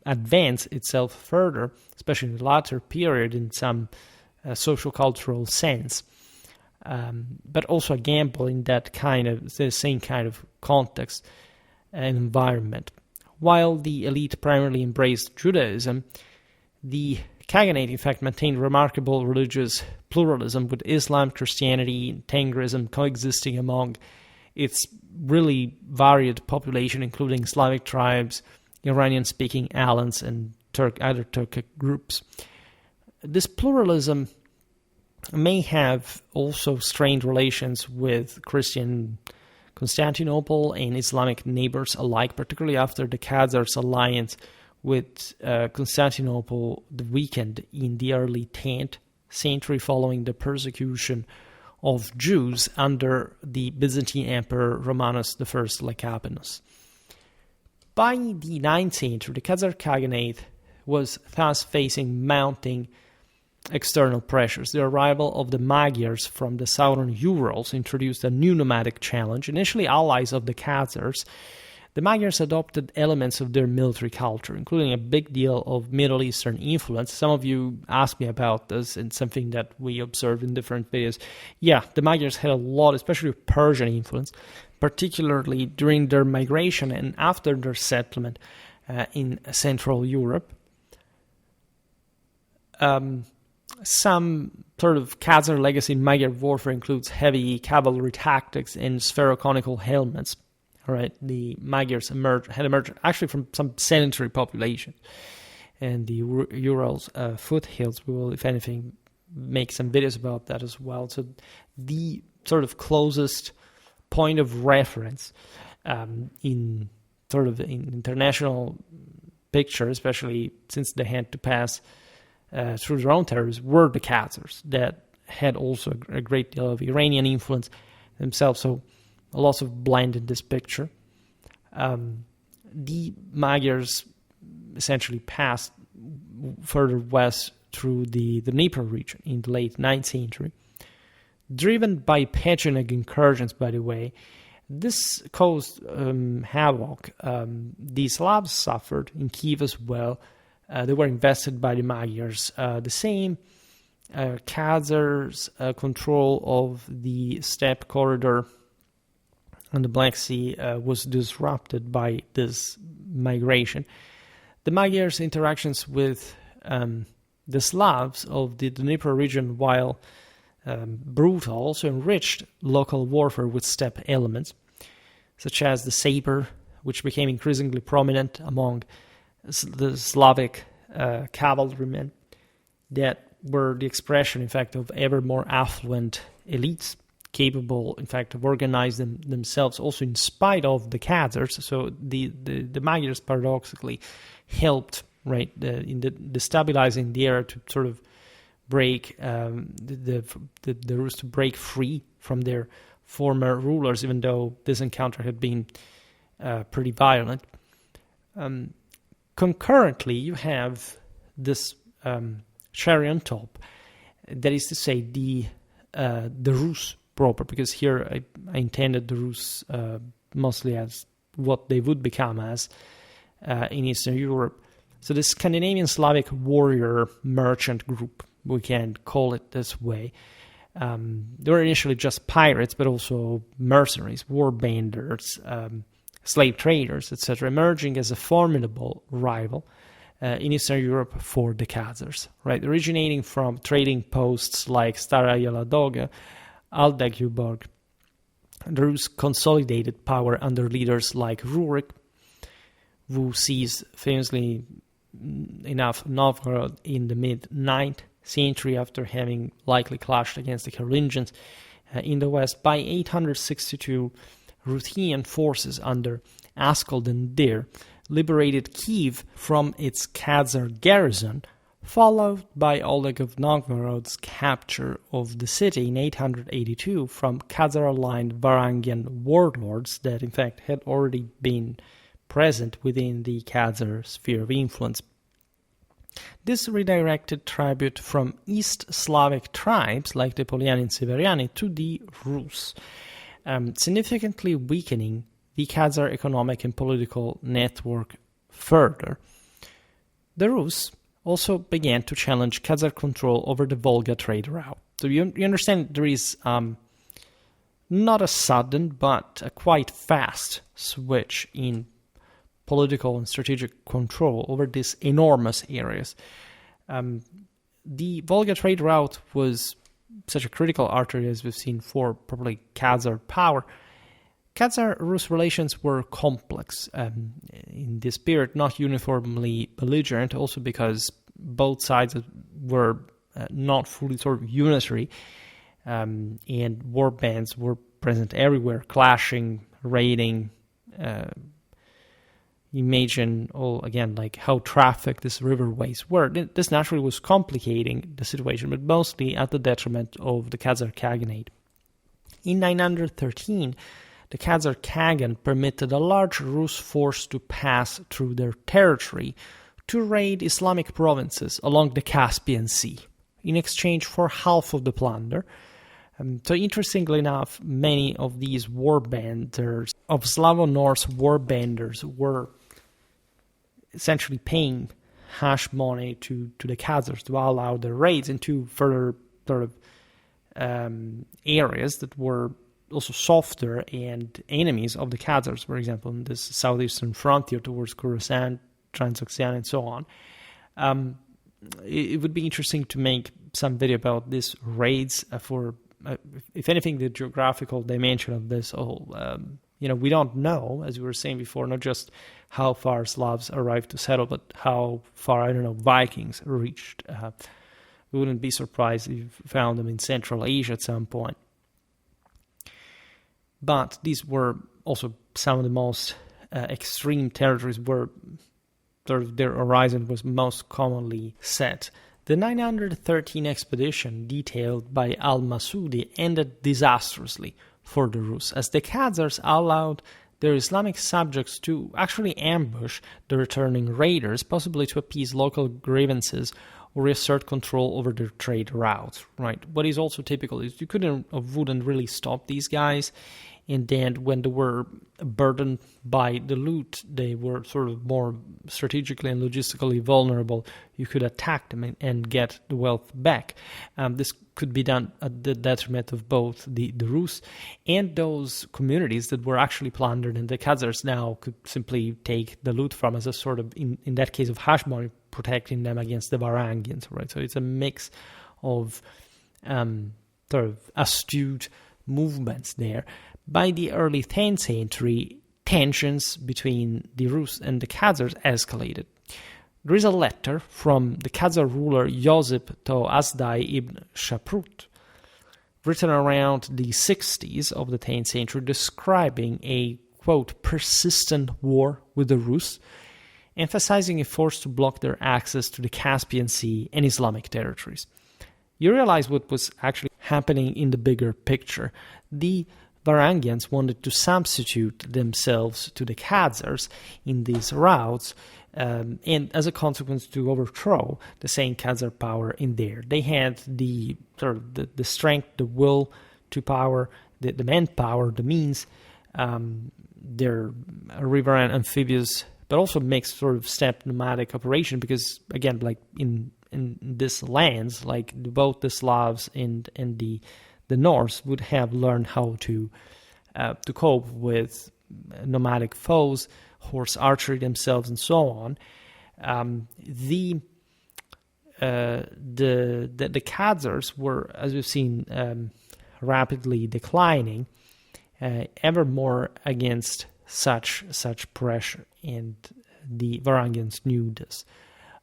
advance itself further, especially in the latter period in some social-cultural sense. But also a gamble in that the same kind of context and environment. While the elite primarily embraced Judaism, the Khaganate, in fact, maintained remarkable religious pluralism, with Islam, Christianity, and Tengrism coexisting among its really varied population, including Slavic tribes, Iranian-speaking Alans, and other Turkic groups. This pluralism may have also strained relations with Christian Constantinople and Islamic neighbors alike, particularly after the Khazars' alliance with Constantinople weakened in the early 10th century following the persecution of Jews under the Byzantine Emperor Romanus I Lecapenus. By the 9th century, the Khazar Khaganate was thus facing mounting external pressures. The arrival of the Magyars from the southern Urals introduced a new nomadic challenge. Initially allies of the Khazars, the Magyars adopted elements of their military culture, including a big deal of Middle Eastern influence. Some of you asked me about this, and something that we observed in different videos. Yeah, the Magyars had a lot, especially Persian influence, particularly during their migration and after their settlement in Central Europe. Some sort of Khazar legacy in Magyar warfare includes heavy cavalry tactics and sphero-conical helmets. All right, the Magyars had emerged actually from some sedentary population, and the Urals foothills. We will, if anything, make some videos about that as well. So the sort of closest point of reference in international picture, especially since they had to pass through their own territories, were the Khazars that had also a great deal of Iranian influence themselves. So a lot of blend in this picture. The Magyars essentially passed further west through the Dnieper region in the late 9th century. Driven by patriotic incursions, by the way, this caused havoc. The Slavs suffered in Kyiv as well. They were invested by the Magyars. The same Khazars' control of the steppe corridor and the Black Sea was disrupted by this migration. The Magyars' interactions with the Slavs of the Dnieper region, while brutal, also enriched local warfare with steppe elements, such as the saber, which became increasingly prominent among the Slavic cavalrymen that were the expression, in fact, of ever more affluent elites, capable, in fact, of organizing themselves also in spite of the Khazars. So the Magyars paradoxically helped, right, in the destabilizing the area to sort of break the ruse to break free from their former rulers, even though this encounter had been pretty violent. Concurrently, you have this cherry on top, that is to say, the ruse proper, because here I intended the ruse mostly as what they would become as in Eastern Europe. So the Scandinavian Slavic warrior merchant group, we can call it this way. They were initially just pirates, but also mercenaries, war banders, slave traders, etc., emerging as a formidable rival in Eastern Europe for the Khazars, right? Originating from trading posts like Stara Yeladoga, Aldaguborg, the Rus consolidated power under leaders like Rurik, who seized, famously enough, Novgorod in the mid-9th century after having likely clashed against the Carolingians in the west. By 862, Ruthenian forces under Askold and Dir liberated Kyiv from its Khazar garrison, followed by Oleg of Novgorod's capture of the city in 882 from Khazar-aligned Varangian warlords that in fact had already been present within the Khazar sphere of influence. This redirected tribute from East Slavic tribes like the Poliani and Severiani to the Rus, significantly weakening the Khazar economic and political network further. The Rus also began to challenge Khazar control over the Volga trade route. So you understand there is not a sudden but a quite fast switch in political and strategic control over these enormous areas. The Volga trade route was such a critical artery, as we've seen, for probably Khazar power. Khazar-Rus relations were complex in this period, not uniformly belligerent, also because both sides were not fully sort of unitary, and war bands were present everywhere, clashing, raiding. Imagine like how trafficked these riverways were. This naturally was complicating the situation, but mostly at the detriment of the Khazar Khaganate. In 913, the Khazar Khagan permitted a large Rus force to pass through their territory to raid Islamic provinces along the Caspian Sea in exchange for half of the plunder. So interestingly enough, many of these warbanders, of Slavo-Norse warbanders, were essentially paying hash money to the Khazars to allow their raids into further sort of areas that were also softer and enemies of the Khazars, for example, in this southeastern frontier towards Khorasan, Transoxiana, and so on. It would be interesting to make some video about these raids for, if anything, the geographical dimension of this whole. We don't know, as we were saying before, not just how far Slavs arrived to settle, but how far, Vikings reached. We wouldn't be surprised if you found them in Central Asia at some point. But these were also some of the most extreme territories where their horizon was most commonly set. The 913 expedition detailed by al-Masudi ended disastrously for the Rus, as the Khazars allowed their Islamic subjects to actually ambush the returning raiders, possibly to appease local grievances or reassert control over their trade routes. Right. What is also typical is you wouldn't really stop these guys, and then when they were burdened by the loot, they were sort of more strategically and logistically vulnerable. You could attack them and get the wealth back. This could be done at the detriment of both the Rus and those communities that were actually plundered, and the Khazars now could simply take the loot from as a sort of, in that case of hash money, protecting them against the Varangians, right? So it's a mix of sort of astute movements there. By the early 10th century, tensions between the Rus and the Khazars escalated. There is a letter from the Khazar ruler Josip to Asdai ibn Shaprut, written around the 60s of the 10th century, describing a, quote, persistent war with the Rus, emphasizing a force to block their access to the Caspian Sea and Islamic territories. You realize what was actually happening in the bigger picture. The Varangians wanted to substitute themselves to the Khazars in these routes, and as a consequence to overthrow the same Khazar power in there. They had the strength, the will to power, the manpower, the means. They're a riverine amphibious, but also mixed sort of steppe nomadic operation, because again, like in these lands, like both the Slavs and the Norse would have learned how to cope with nomadic foes, horse archery themselves, and so on. The Khazars were, as we've seen, rapidly declining, ever more against such pressure, and the Varangians knew this.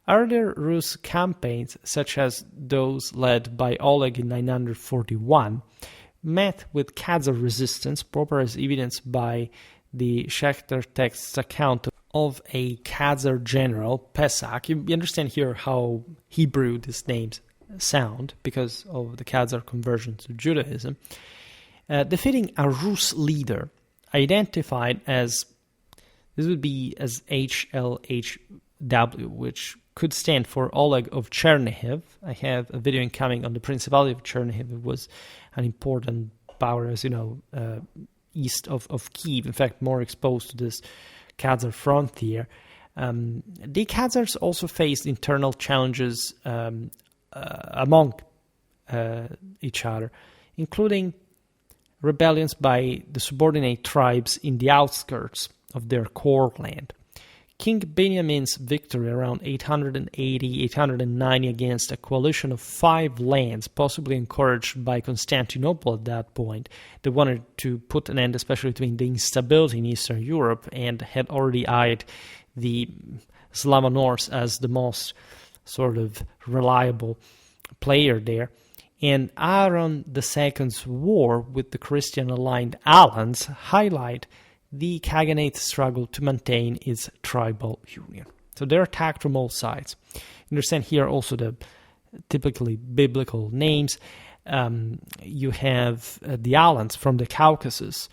Earlier Rus campaigns, such as those led by Oleg in 941, met with Khazar resistance, proper as evidenced by the Schechter text's account of a Khazar general, Pesach. You understand here how Hebrew these names sound because of the Khazar conversion to Judaism, defeating a Rus leader identified as, this would be as HLHW, which could stand for Oleg of Chernihiv. I have a video incoming on the Principality of Chernihiv. It was an important power, as you know, east of Kyiv, in fact, more exposed to this Khazar frontier. The Khazars also faced internal challenges among each other, including rebellions by the subordinate tribes in the outskirts of their core land. King Benjamin's victory around 880-890 against a coalition of 5 lands, possibly encouraged by Constantinople at that point, they wanted to put an end especially to the instability in Eastern Europe and had already eyed the Slava-Norse as the most sort of reliable player there. And Aaron II's war with the Christian-aligned Alans highlight the Khaganate struggle to maintain its tribal union. So they're attacked from all sides. Understand here also the typically biblical names. You have the Alans from the Caucasus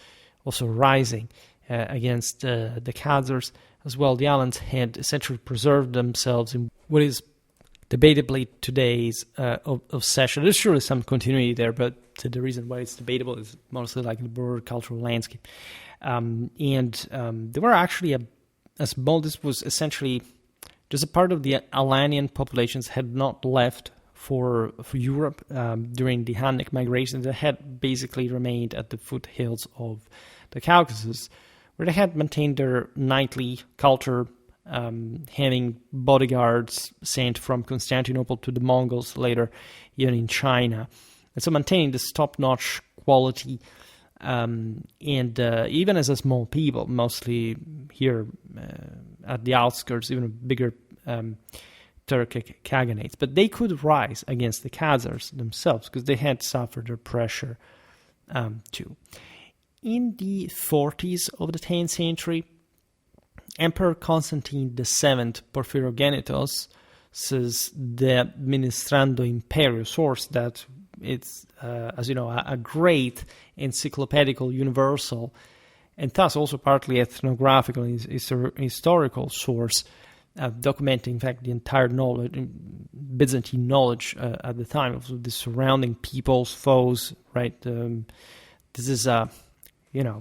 also rising against the Khazars as well. The Alans had essentially preserved themselves in what is debatably today's obsession. There's surely some continuity there, but the reason why it's debatable is mostly like the broader cultural landscape. They were actually a small, this was essentially just a part of the Alanian populations had not left for Europe during the Hunnic migration. They had basically remained at the foothills of the Caucasus, where they had maintained their knightly culture, having bodyguards sent from Constantinople to the Mongols later, even in China. And so maintaining this top-notch quality, even as a small people, mostly here at the outskirts, even bigger Turkic Khaganates. But they could rise against the Khazars themselves because they had suffered their pressure too. In the 40s of the 10th century, Emperor Constantine VII Porphyrogenitos says the Ministrando Imperio source that it's, as you know, a great encyclopedical universal, and thus also partly ethnographical and historical source, documenting, in fact, the entire knowledge, Byzantine knowledge at the time of the surrounding peoples, foes, right? This is an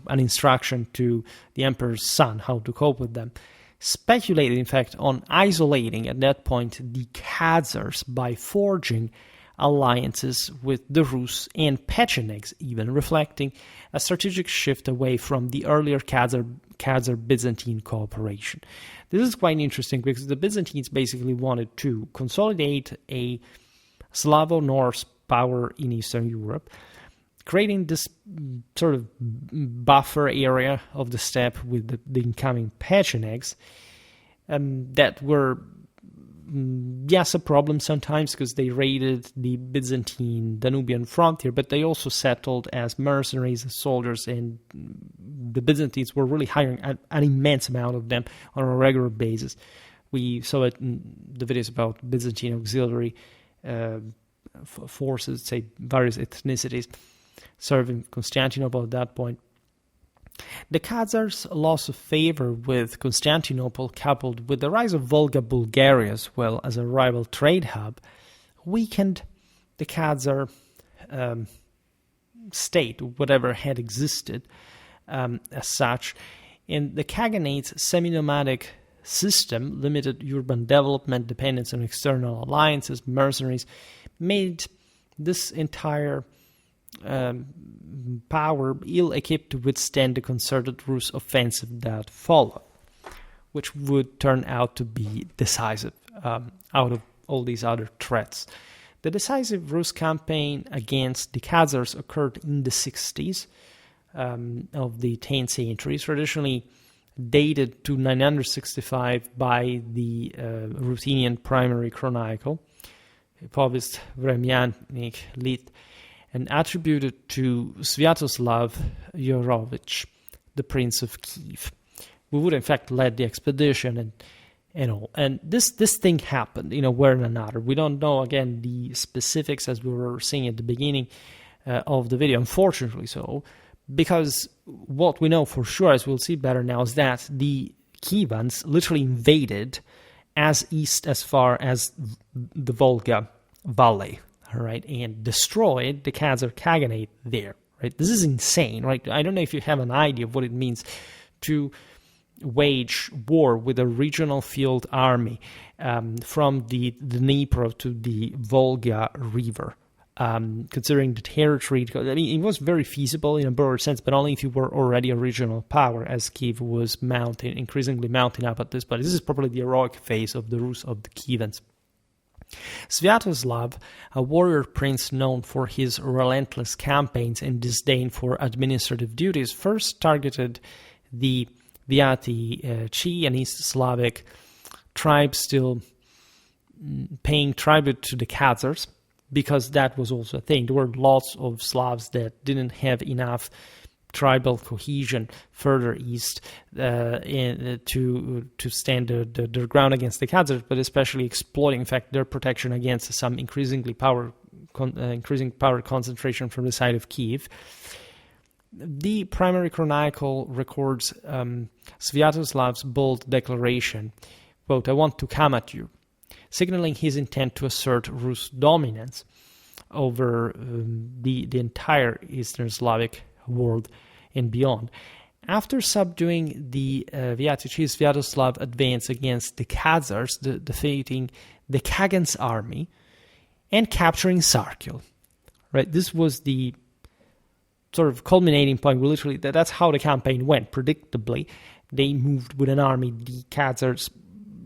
instruction to the emperor's son how to cope with them. Speculated, in fact, on isolating at that point the Khazars by forging alliances with the Rus and Pechenegs, even reflecting a strategic shift away from the earlier Khazar-Byzantine cooperation. This is quite interesting because the Byzantines basically wanted to consolidate a Slavo-Norse power in Eastern Europe, creating this sort of buffer area of the steppe with the incoming Pechenegs that were, yes, a problem sometimes because they raided the Byzantine Danubian frontier, but they also settled as mercenaries, as soldiers, and the Byzantines were really hiring an immense amount of them on a regular basis. We saw it in the videos about Byzantine auxiliary forces, say various ethnicities, serving Constantinople at that point. The Khazars' loss of favor with Constantinople, coupled with the rise of Volga Bulgaria as well as a rival trade hub, weakened the Khazar state, whatever had existed as such. And the Khaganate's semi-nomadic system, limited urban development, dependence on external alliances, mercenaries, made this entire power ill-equipped to withstand the concerted Rus offensive that followed, which would turn out to be decisive out of all these other threats. The decisive Rus campaign against the Khazars occurred in the 60s of the 10th century, traditionally dated to 965 by the Ruthenian primary chronicle, Povest Vremyanik Lit, and attributed to Sviatoslav Yorovich, the Prince of Kyiv, who would in fact lead the expedition and all. And this thing happened in a way or another. We don't know, again, the specifics as we were seeing at the beginning of the video, unfortunately so, because what we know for sure, as we'll see better now, is that the Kyivans literally invaded as east as far as the Volga Valley, all right, and destroyed the Khazar Khaganate there, right? This is insane, right? I don't know if you have an idea of what it means to wage war with a regional field army from the Dnipro to the Volga River. Considering the territory, I mean, it was very feasible in a broader sense, but only if you were already a regional power, as Kyiv was increasingly mounting up at this point. This is probably the heroic phase of the ruse of the Kyivans. Sviatoslav, a warrior prince known for his relentless campaigns and disdain for administrative duties, first targeted the Viati and East Slavic tribes still paying tribute to the Khazars, because that was also a thing. There were lots of Slavs that didn't have enough tribal cohesion further east to stand their ground against the Khazars, but especially exploiting, in fact, their protection against some increasing power concentration from the side of Kyiv. The primary chronicle records Sviatoslav's bold declaration, quote, "I want to come at you," signaling his intent to assert Rus dominance over the entire Eastern Slavic world and beyond. After subduing the Viatici, Sviatoslav advanced against the Khazars, defeating the Kagan's army and capturing Sarkil. Right, this was the sort of culminating point. Literally, that's how the campaign went. Predictably, they moved with an army. The Khazars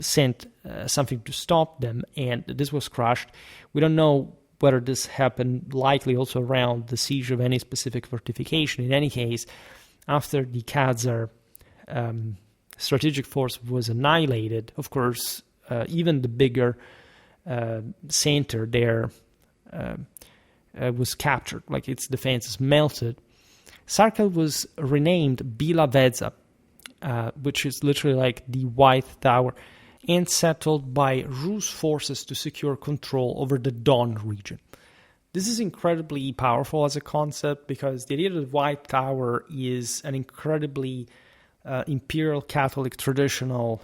sent something to stop them, and this was crushed. We don't know whether this happened, likely also around the siege of any specific fortification. In any case, after the Khazar strategic force was annihilated, of course, even the bigger center there was captured, like its defenses melted. Sarkil was renamed Bila Vedza, which is literally like the White Tower, and settled by Rus forces to secure control over the Don region. This is incredibly powerful as a concept because the idea of the White Tower is an incredibly imperial Catholic traditional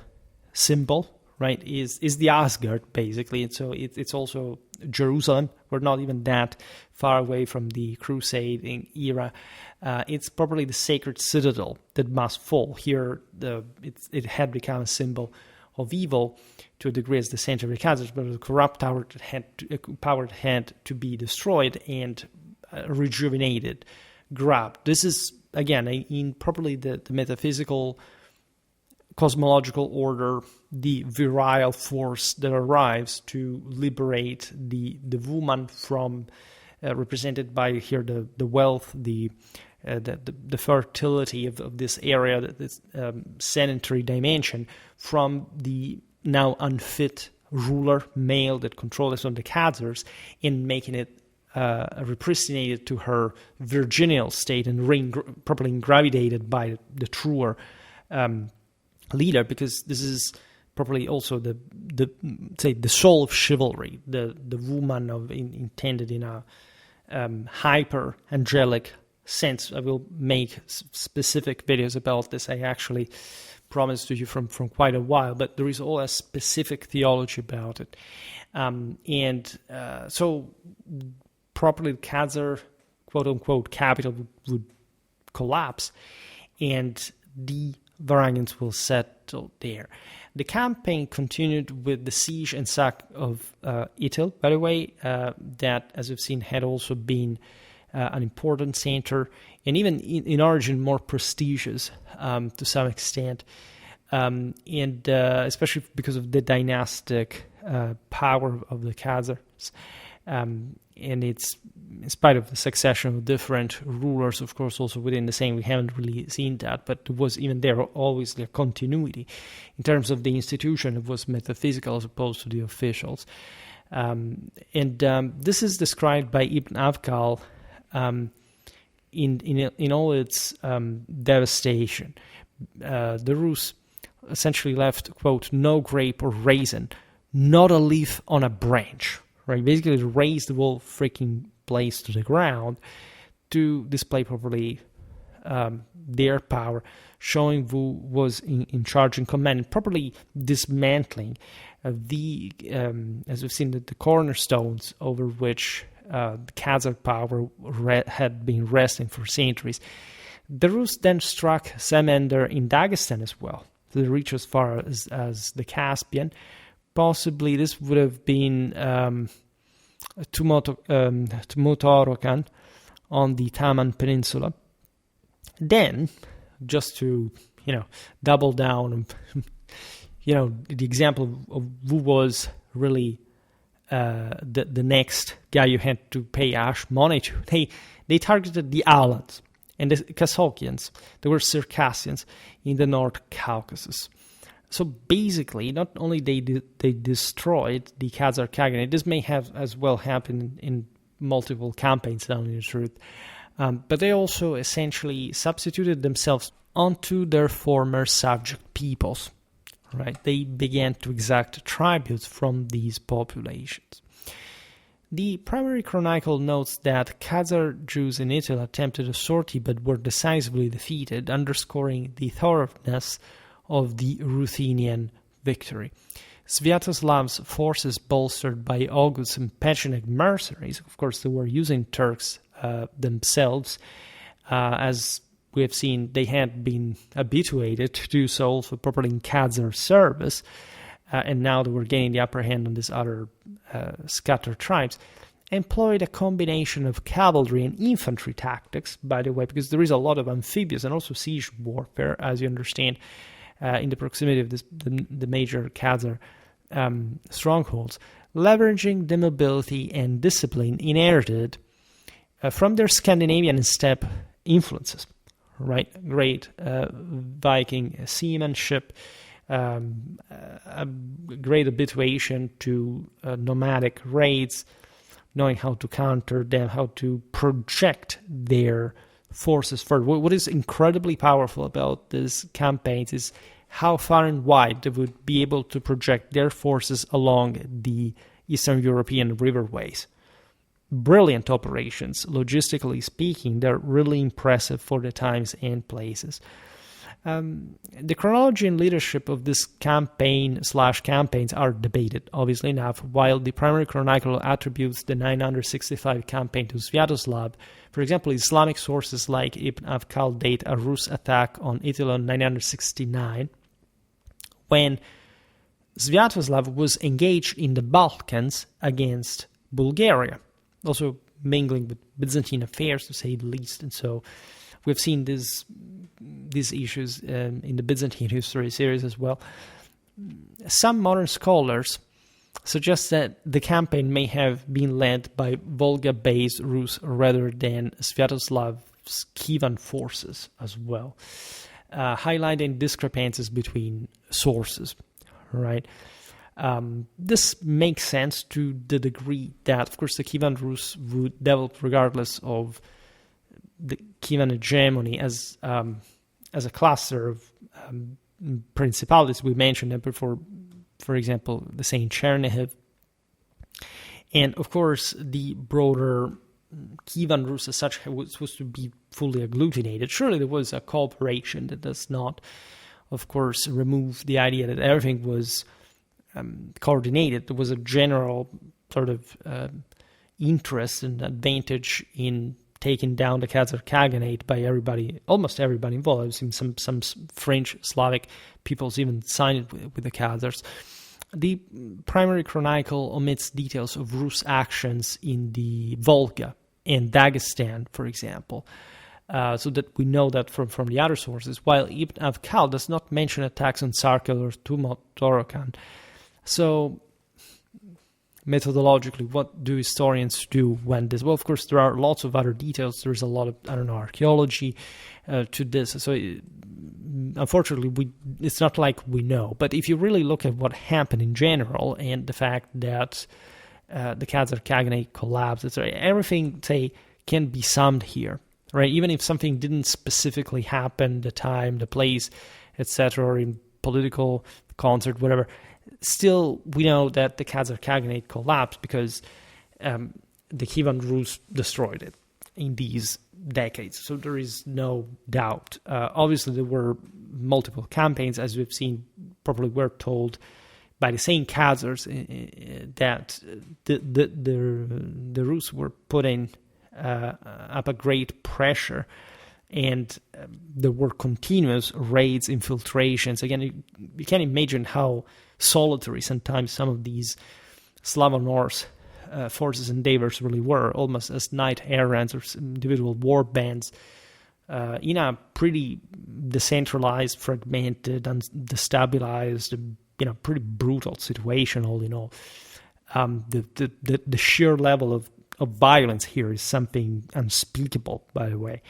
symbol, right? Is the Asgard, basically. And so it's also Jerusalem. We're not even that far away from the Crusading era. It's probably the sacred citadel that must fall. Here, it had become a symbol of evil to a degree as the center of the Khazars, but the corrupt power had to be destroyed and rejuvenated, grabbed. This is, again, in probably the metaphysical, cosmological order, the virile force that arrives to liberate the woman from, represented by here the wealth, the fertility of this area, this sedentary dimension, from the now unfit ruler male that controls on the Khazars, in making it repristinated to her virginal state and properly gravitated by the truer leader, because this is probably also the soul of chivalry, the woman intended in a hyper angelic sense. I will make specific videos about this. I actually promised to you from quite a while, but there is all a specific theology about it. So properly the Khazar quote-unquote capital would collapse, and the Varangians will settle there. The campaign continued with the siege and sack of Itil, by the way, that, as we've seen, had also been an important center, and even in origin more prestigious to some extent, and especially because of the dynastic power of the Khazars. And it's, in spite of the succession of different rulers, of course, also within the same, we haven't really seen that, but it was even there always the continuity. In terms of the institution, it was metaphysical as opposed to the officials. This is described by Ibn Avkal in all its devastation. The Rus essentially left, quote, no grape or raisin, not a leaf on a branch, right? Basically razed the whole freaking place to the ground to display properly their power, showing who was in charge and command, and properly dismantling as we've seen, the cornerstones over which the Khazar power had been resting for centuries. The Rus then struck Samender in Dagestan as well, to reach as far as the Caspian. Possibly this would have been Tumotorokan on the Taman Peninsula. Then, just to, double down, the example of who was really the next guy you had to pay ash money to, they targeted the Alans and the Kasakians. They were Circassians in the North Caucasus. So basically, not only they destroyed the Khazar Khaganate, this may have as well happened in multiple campaigns down in the truth, but they also essentially substituted themselves onto their former subject peoples. Right? They began to exact tributes from these populations. The primary chronicle notes that Khazar Jews in Italy attempted a sortie but were decisively defeated, underscoring the thoroughness of the Ruthenian victory. Sviatoslav's forces, bolstered by August and Pechenev mercenaries, of course they were using Turks themselves, as we have seen they had been habituated to do so also properly in Khazar service, and now they were gaining the upper hand on these other scattered tribes, employed a combination of cavalry and infantry tactics, by the way, because there is a lot of amphibious and also siege warfare, as you understand, in the proximity of the major Khazar strongholds, leveraging the mobility and discipline inherited from their Scandinavian and steppe influences. Right, great Viking seamanship, a great habituation to nomadic raids, knowing how to counter them, how to project their forces further. What is incredibly powerful about these campaigns is how far and wide they would be able to project their forces along the Eastern European riverways. Brilliant operations, logistically speaking. They're really impressive for the times and places. The chronology and leadership of this campaigns are debated, obviously enough. While the primary chronicle attributes the 965 campaign to Sviatoslav, for example, Islamic sources like Ibn Avkal date a Rus attack on Italy in 969, when Sviatoslav was engaged in the Balkans against Bulgaria, also mingling with Byzantine affairs, to say the least. And so we've seen these issues in the Byzantine history series as well. Some modern scholars suggest that the campaign may have been led by Volga-based Rus rather than Sviatoslav's Kievan forces as well, highlighting discrepancies between sources, right? This makes sense to the degree that, of course, the Kievan Rus would develop regardless of the Kievan hegemony as a cluster of principalities. We mentioned them before, for example, the Saint Chernihiv. And, of course, the broader Kievan Rus as such was supposed to be fully agglutinated. Surely there was a cooperation that does not, of course, remove the idea that everything was coordinated. There was a general sort of interest and advantage in taking down the Khazar Khaganate by almost everybody involved. I've seen some French, Slavic peoples even signed with the Khazars. The primary chronicle omits details of Rus actions in the Volga and Dagestan, for example, so that we know that from the other sources, while Ibn Avkal does not mention attacks on Sarkel or Tumotorokan. So, methodologically, what do historians do when this? Well, of course, there are lots of other details. There's a lot of, archaeology to this. So, unfortunately, it's not like we know. But if you really look at what happened in general and the fact that the Khazar Khaganate collapsed, everything, can be summed here. right? Even if something didn't specifically happen, the time, the place, etc., or in political concert, whatever, still we know that the Khazar Khaganate collapsed because the Kievan ruse destroyed it in these decades. So there is no doubt. Obviously, there were multiple campaigns, as we've seen, probably were told by the same Khazars that the Rus were putting up a great pressure, and there were continuous raids, infiltrations. Again, you can imagine how solitary sometimes some of these Slavo-Norse forces and endeavors really were, almost as knight errants or individual war bands in a pretty decentralized, fragmented, and destabilized, pretty brutal situation. All in all, the sheer level of violence here is something unspeakable. By the way,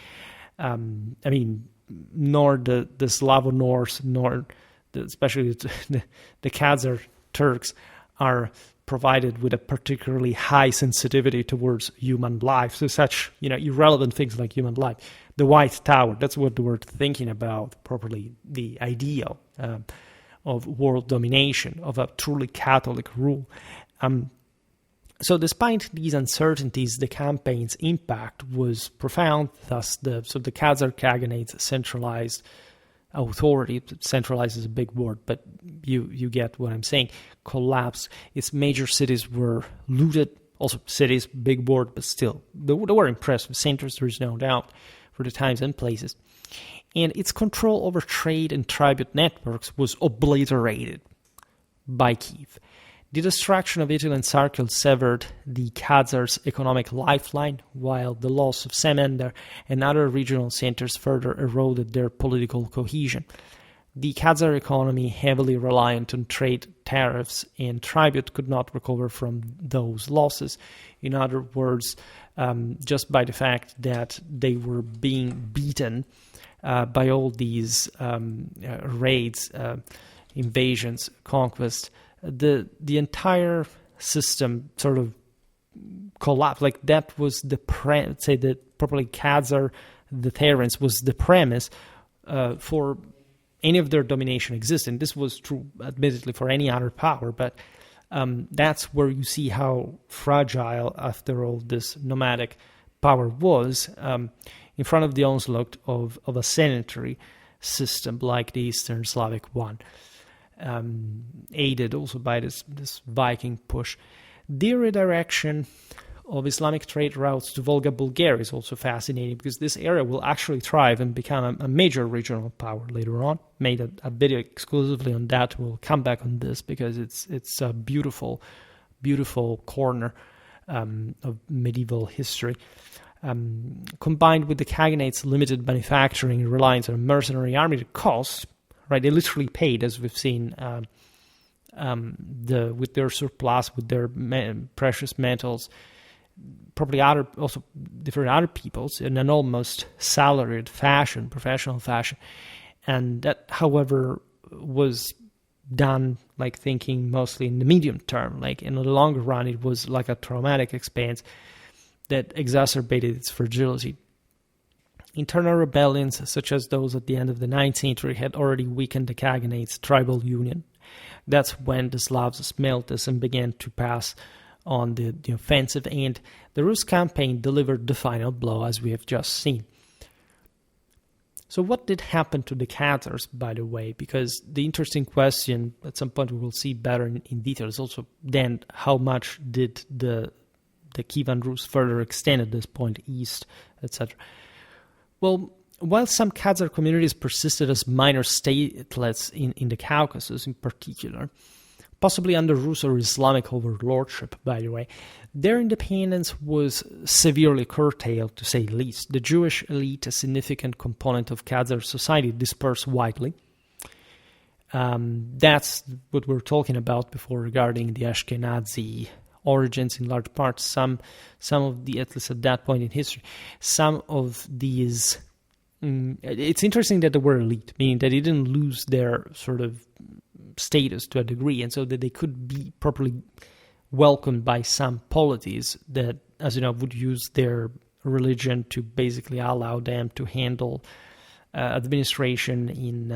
nor the Slavo-Norse, nor especially the Khazar Turks are provided with a particularly high sensitivity towards human life. So such, irrelevant things like human life. The White Tower, that's what we're thinking about properly, the ideal of world domination, of a truly Catholic rule. So despite these uncertainties, the campaign's impact was profound. Thus, the Khazar Khaganate's centralized authority, centralized is a big word, but you get what I'm saying, collapsed. Its major cities were looted. Also, cities, big word, but still, they were impressive centers, there is no doubt, for the times and places. And its control over trade and tribute networks was obliterated by Kyiv. The destruction of Italy and Sarkel severed the Khazars' economic lifeline, while the loss of Semender and other regional centers further eroded their political cohesion. The Khazar economy, heavily reliant on trade, tariffs, and tribute, could not recover from those losses. In other words, just by the fact that they were being beaten by all these raids, invasions, conquests, the entire system sort of collapsed. Like that was the say that probably Khazar deterrence was the premise for any of their domination existing. This was true, admittedly, for any other power, but that's where you see how fragile, after all, this nomadic power was in front of the onslaught of a sanitary system like the Eastern Slavic one. Aided also by this Viking push. The redirection of Islamic trade routes to Volga, Bulgaria is also fascinating, because this area will actually thrive and become a major regional power later on. Made a video exclusively on that. We'll come back on this because it's a beautiful, beautiful corner of medieval history. Combined with the Khaganate's limited manufacturing and reliance on a mercenary army, the cost, right? They literally paid, as we've seen, with their surplus, with their precious metals, probably also different other peoples in an almost salaried fashion, professional fashion, and that, however, was done like thinking mostly in the medium term. Like in the longer run, it was like a traumatic expense that exacerbated its fragility. Internal rebellions, such as those at the end of the 9th century, had already weakened the Khaganate's tribal union. That's when the Slavs smelt this and began to pass on the offensive, and the Rus campaign delivered the final blow, as we have just seen. So what did happen to the Khazars, by the way? Because the interesting question, at some point we will see better in detail, is also then how much did the Kievan Rus further extend at this point, east, etc. Well, while some Khazar communities persisted as minor statelets in the Caucasus in particular, possibly under Rus or Islamic overlordship, by the way, their independence was severely curtailed, to say the least. The Jewish elite, a significant component of Khazar society, dispersed widely. That's what we were talking about before regarding the Ashkenazi origins in large part. Some of the, at least at that point in history, some of these... it's interesting that they were elite, meaning that they didn't lose their sort of status to a degree, and so that they could be properly welcomed by some polities that, as you know, would use their religion to basically allow them to handle administration in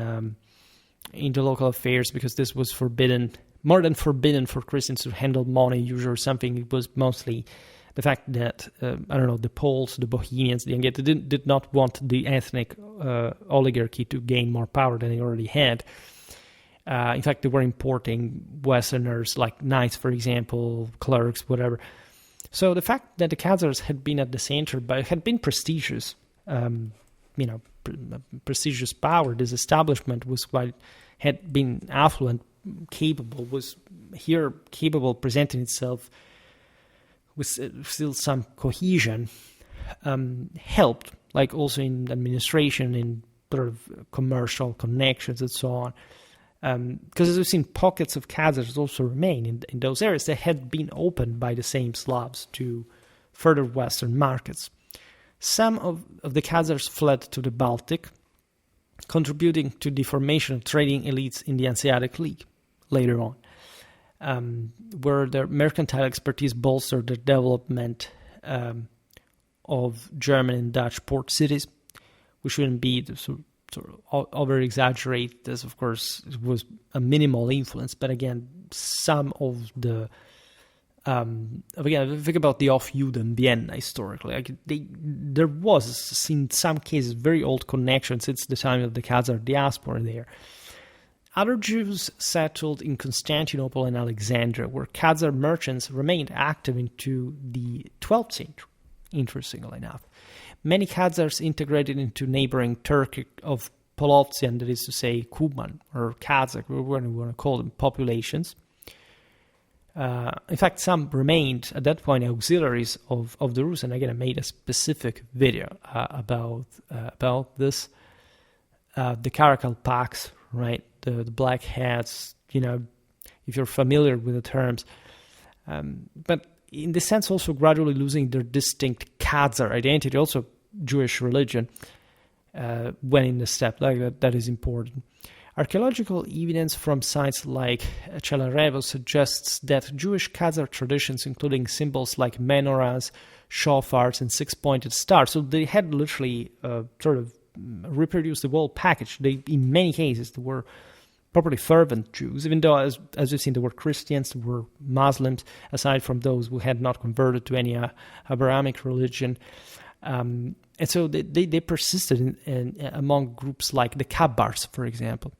the local affairs, because this was forbidden, more than forbidden for Christians to handle money, usury, or something. It was mostly the fact that, the Poles, the Bohemians, the Hungarians did not want the ethnic oligarchy to gain more power than they already had. In fact, they were importing Westerners, like knights, for example, clerks, whatever. So the fact that the Khazars had been at the center, but had been prestigious, prestigious power, this establishment was quite, had been affluent, capable, was here capable, presenting itself with still some cohesion, helped, like also in administration, in sort of commercial connections and so on. Because as we've seen, pockets of Khazars also remain in those areas that had been opened by the same Slavs to further Western markets. Some of the Khazars fled to the Baltic, contributing to the formation of trading elites in the Hanseatic League later on, where their mercantile expertise bolstered the development of German and Dutch port cities. We shouldn't be sort of over-exaggerate this. Of course, it was a minimal influence, but again, some of the again, think about the Off-Juden Vienna historically. Like there was, in some cases, very old connections since the time of the Khazar diaspora there. Other Jews settled in Constantinople and Alexandria, where Khazar merchants remained active into the 12th century, interestingly enough. Many Khazars integrated into neighboring Turkic of Polovtsian, that is to say, Kuban or Kazakh, whatever we want to call them, populations. In fact, some remained at that point auxiliaries of the Rus, and again, I made a specific video about this. The Caracal Pax, right? The black hats, if you're familiar with the terms. But in the sense, also gradually losing their distinct Khazar identity, also Jewish religion, went in the step. Like that is important. Archaeological evidence from sites like Chelarevo suggests that Jewish Khazar traditions, including symbols like menorahs, shofars, and six-pointed stars, so they had literally sort of reproduced the whole package. They, in many cases, they were properly fervent Jews, even though, as we've seen, there were Christians, there were Muslims, aside from those who had not converted to any Abrahamic religion. And so they persisted in among groups like the Kabars, for example,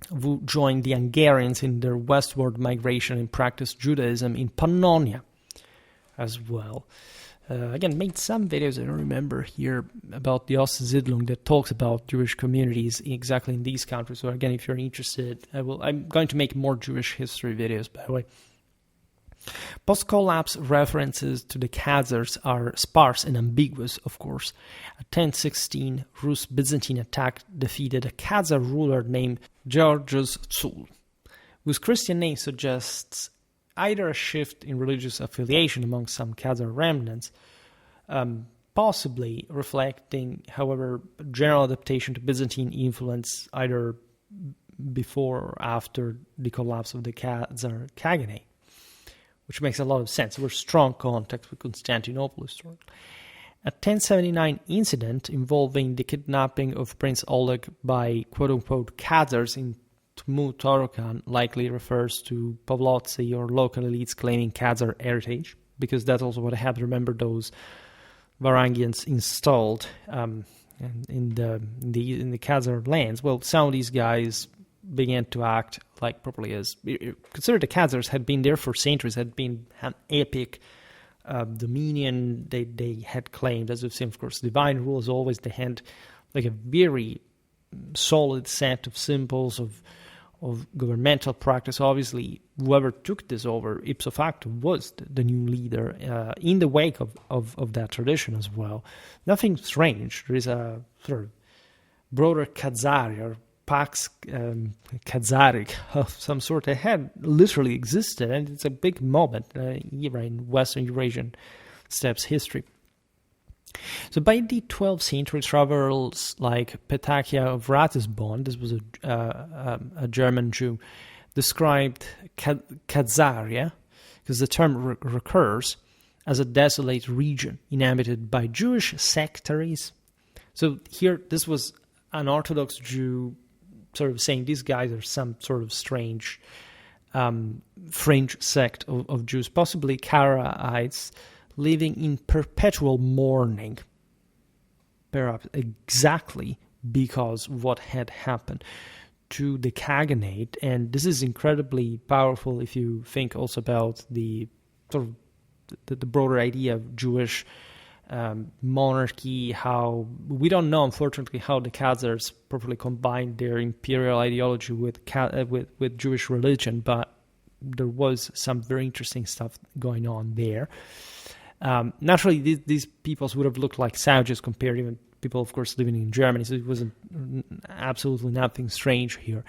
who joined the Hungarians in their westward migration and practiced Judaism in Pannonia as well. Again, made some videos, I don't remember here, about the Ostsiedlung that talks about Jewish communities exactly in these countries. So again, if you're interested, I'm going to make more Jewish history videos, by the way. Post-collapse references to the Khazars are sparse and ambiguous, of course. A 1016 Rus Byzantine attack defeated a Khazar ruler named Georgios Tsul, whose Christian name suggests either a shift in religious affiliation among some Khazar remnants, possibly reflecting, however, general adaptation to Byzantine influence either before or after the collapse of the Khazar Khaganate, which makes a lot of sense. There were strong contacts with Constantinople historically. A 1079 incident involving the kidnapping of Prince Oleg by quote-unquote Khazars in Tmu-Torokan likely refers to Pavlovtsy or local elites claiming Khazar heritage, because that's also what I have. Remember those Varangians installed in the Khazar lands. Well, some of these guys began to act like properly as... Consider the Khazars had been there for centuries, had been an epic dominion. They had claimed, as we've seen, of course, divine rule as always. They had like a very solid set of symbols of governmental practice. Obviously, whoever took this over ipso facto was the new leader in the wake of that tradition as well. Nothing strange. There is a sort of broader Khazari or Pax Khazaric of some sort that had literally existed, and it's a big moment era in Western Eurasian steppes history. So by the 12th century, travelers like Petachia of Ratisbon, this was a German Jew, described Khazaria, because the term recurs, as a desolate region inhabited by Jewish sectaries. So here, this was an Orthodox Jew sort of saying these guys are some sort of strange fringe sect of Jews, possibly Karaites, living in perpetual mourning, perhaps exactly because what had happened to the Khaganate. And this is incredibly powerful if you think also about the sort of the broader idea of Jewish monarchy, how we don't know, unfortunately, how the Khazars properly combined their imperial ideology with Jewish religion, but there was some very interesting stuff going on there. Naturally, these peoples would have looked like savages compared to even people, of course, living in Germany, so it wasn't absolutely nothing strange here.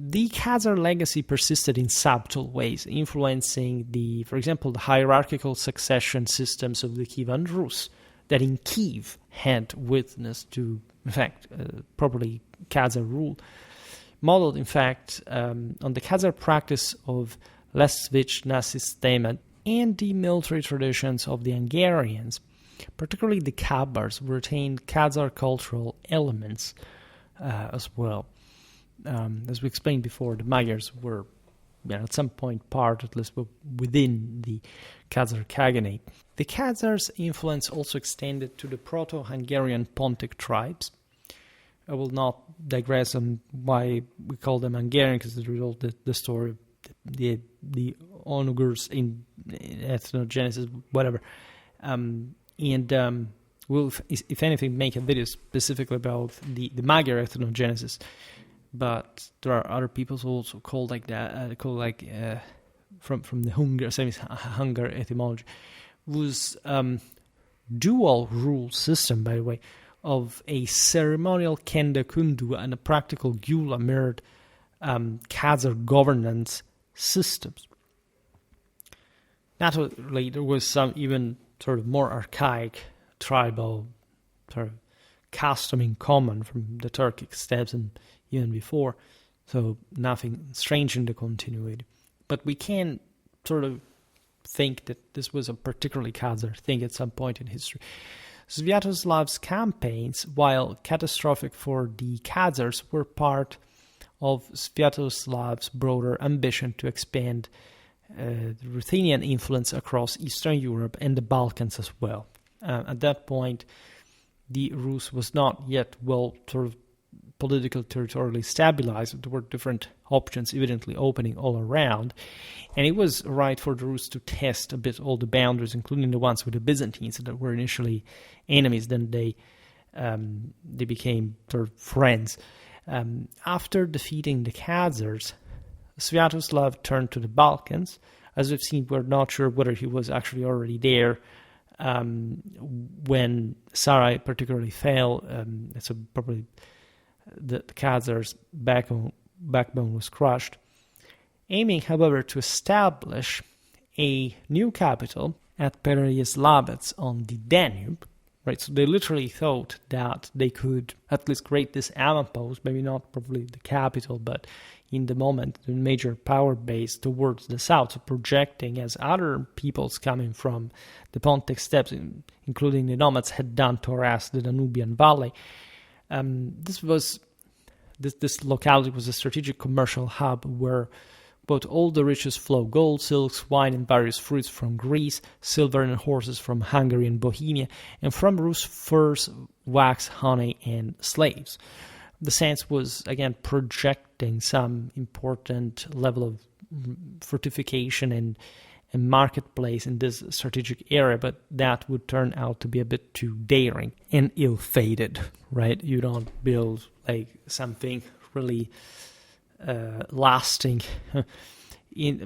The Khazar legacy persisted in subtle ways, influencing for example, the hierarchical succession systems of the Kievan Rus that in Kyiv had witnessed to, in fact, properly Khazar rule, modeled, in fact, on the Khazar practice of lesvichna systema and the military traditions of the Hungarians. Particularly the Kabars retained Khazar cultural elements as well. As we explained before, the Magyars were at some point part, at least within the Khazar Khaganate. The Khazars' influence also extended to the Proto-Hungarian Pontic tribes. I will not digress on why we call them Hungarian, because there is all the story of the onagers in ethnogenesis, whatever. We'll, if anything, make a video specifically about the Magyar ethnogenesis. But there are other peoples who also called like that, from the Hungar etymology, was dual rule system, by the way, of a ceremonial kenda kundu and a practical gula mirrored Khazar governance systems. Naturally, there was some even sort of more archaic tribal sort of custom in common from the Turkic steppes and even before, so nothing strange in the continuity. But we can sort of think that this was a particularly Khazar thing at some point in history. Sviatoslav's campaigns, while catastrophic for the Khazars, were part of Sviatoslav's broader ambition to expand the Ruthenian influence across Eastern Europe and the Balkans as well. At that point, the Rus was not yet well sort of political territorially stabilized. There were different options evidently opening all around, and it was right for the Rus to test a bit all the boundaries, including the ones with the Byzantines that were initially enemies. Then they became sort of friends. After defeating the Khazars, Sviatoslav turned to the Balkans. As we've seen, we're not sure whether he was actually already there when Sarai particularly fell. So probably the Khazars' backbone was crushed. Aiming, however, to establish a new capital at Pereyaslavets on the Danube, right? So they literally thought that they could at least create this avant-post, maybe not probably the capital, but in the moment, the major power base towards the south, so projecting as other peoples coming from the Pontic steppes, including the nomads, had done to harass the Danubian valley. This locality was a strategic commercial hub where both all the riches flow: gold, silks, wine, and various fruits from Greece, silver and horses from Hungary and Bohemia, and from Rus furs, wax, honey, and slaves. The sense was, again, projecting some important level of fortification and marketplace in this strategic area, but that would turn out to be a bit too daring and ill-fated, right? You don't build like something really lasting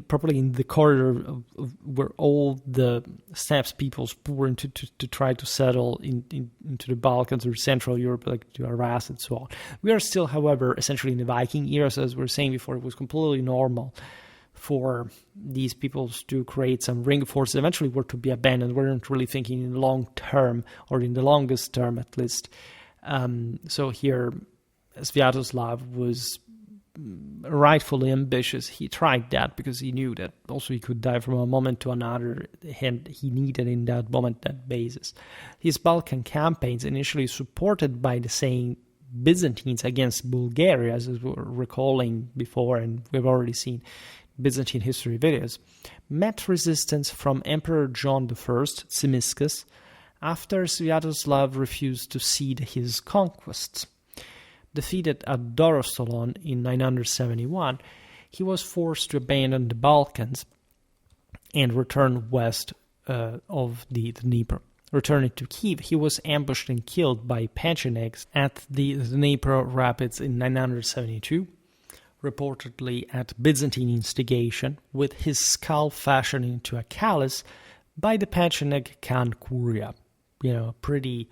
properly in the corridor of where all the steppes peoples pour into to try to settle into the Balkans or Central Europe, like to harass and so on. We are still, however, essentially in the Viking era, so as we were saying before, it was completely normal for these peoples to create some ring forces. Eventually were to be abandoned. We weren't really thinking in the long term, or in the longest term at least. So here, Sviatoslav was rightfully ambitious. He tried that because he knew that also he could die from a moment to another, and he needed in that moment that basis. His Balkan campaigns, initially supported by the same Byzantines against Bulgaria, as we were recalling before, and we've already seen Byzantine history videos, met resistance from Emperor John I, Tzimiskes, after Sviatoslav refused to cede his conquests. Defeated at Dorostolon in 971, he was forced to abandon the Balkans and return west of the Dnieper. Returning to Kyiv, he was ambushed and killed by Pechenegs at the Dnieper Rapids in 972, reportedly at Byzantine instigation, with his skull fashioned into a callus by the Pecheneg Khan Kuria. A pretty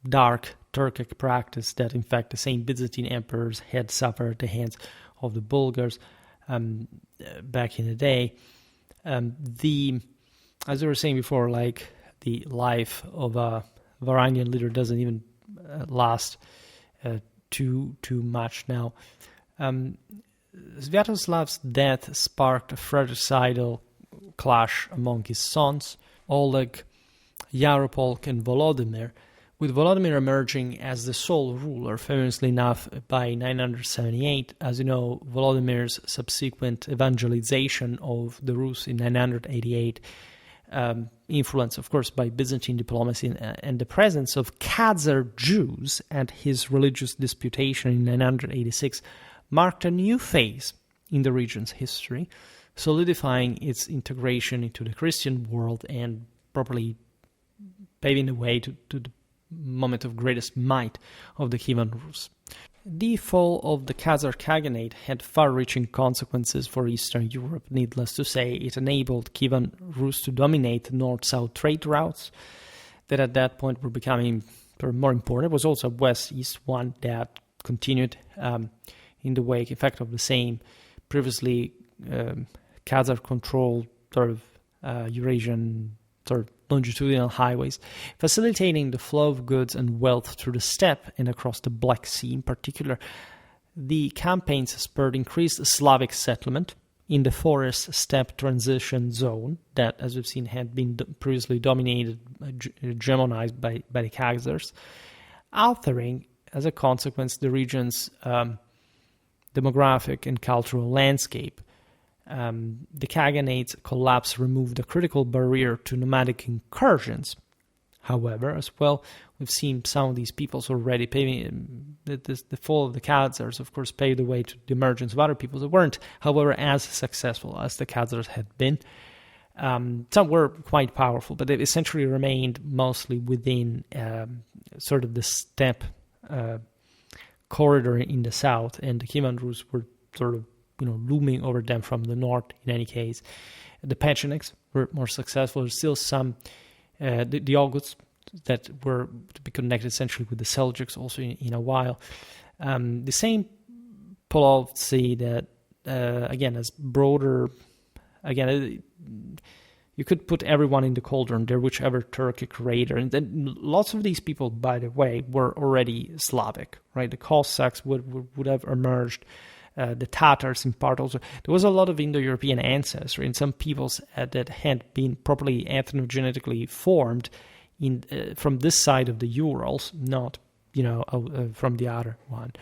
dark Turkic practice that, in fact, the same Byzantine emperors had suffered at the hands of the Bulgars back in the day. As I was saying before, like the life of a Varangian leader doesn't even last too much now. Sviatoslav's death sparked a fratricidal clash among his sons, Oleg, Yaropolk, and Volodymyr, with Volodymyr emerging as the sole ruler, famously enough, by 978. As you know, Volodymyr's subsequent evangelization of the Rus in 988, influenced, of course, by Byzantine diplomacy and the presence of Khazar Jews at his religious disputation in 986, marked a new phase in the region's history, solidifying its integration into the Christian world and properly paving the way to the moment of greatest might of the Kievan Rus. The fall of the Khazar Khaganate had far-reaching consequences for Eastern Europe. Needless to say, it enabled Kievan Rus to dominate north-south trade routes that at that point were becoming more important. It was also a west-east one that continued in the wake, in fact, of the same previously Khazar-controlled sort of Eurasian sort of longitudinal highways, facilitating the flow of goods and wealth through the steppe and across the Black Sea. In particular, the campaigns spurred increased Slavic settlement in the forest steppe transition zone that, as we've seen, had been previously dominated, hegemonized by the Khazars, altering, as a consequence, the region's demographic and cultural landscape. The Khaganate's collapse removed a critical barrier to nomadic incursions. However, as well, we've seen some of these peoples already paving the fall of the Khazars, of course, paved the way to the emergence of other peoples that weren't, however, as successful as the Khazars had been. Some were quite powerful, but they essentially remained mostly within sort of the steppe corridor in the south, and the Kievan Rus were sort of looming over them from the north. In any case, the Pechenegs were more successful. There's still some the Oghuz that were to be connected essentially with the Seljuks also in a while. The same policy that again as broader, again you could put everyone in the cauldron there, whichever Turkic raider, and then lots of these people, by the way, were already Slavic, right? The Cossacks would have emerged. The Tatars in part also. There was a lot of Indo-European ancestry and some peoples that had been properly ethnogenetically formed from this side of the Urals, not from the other one.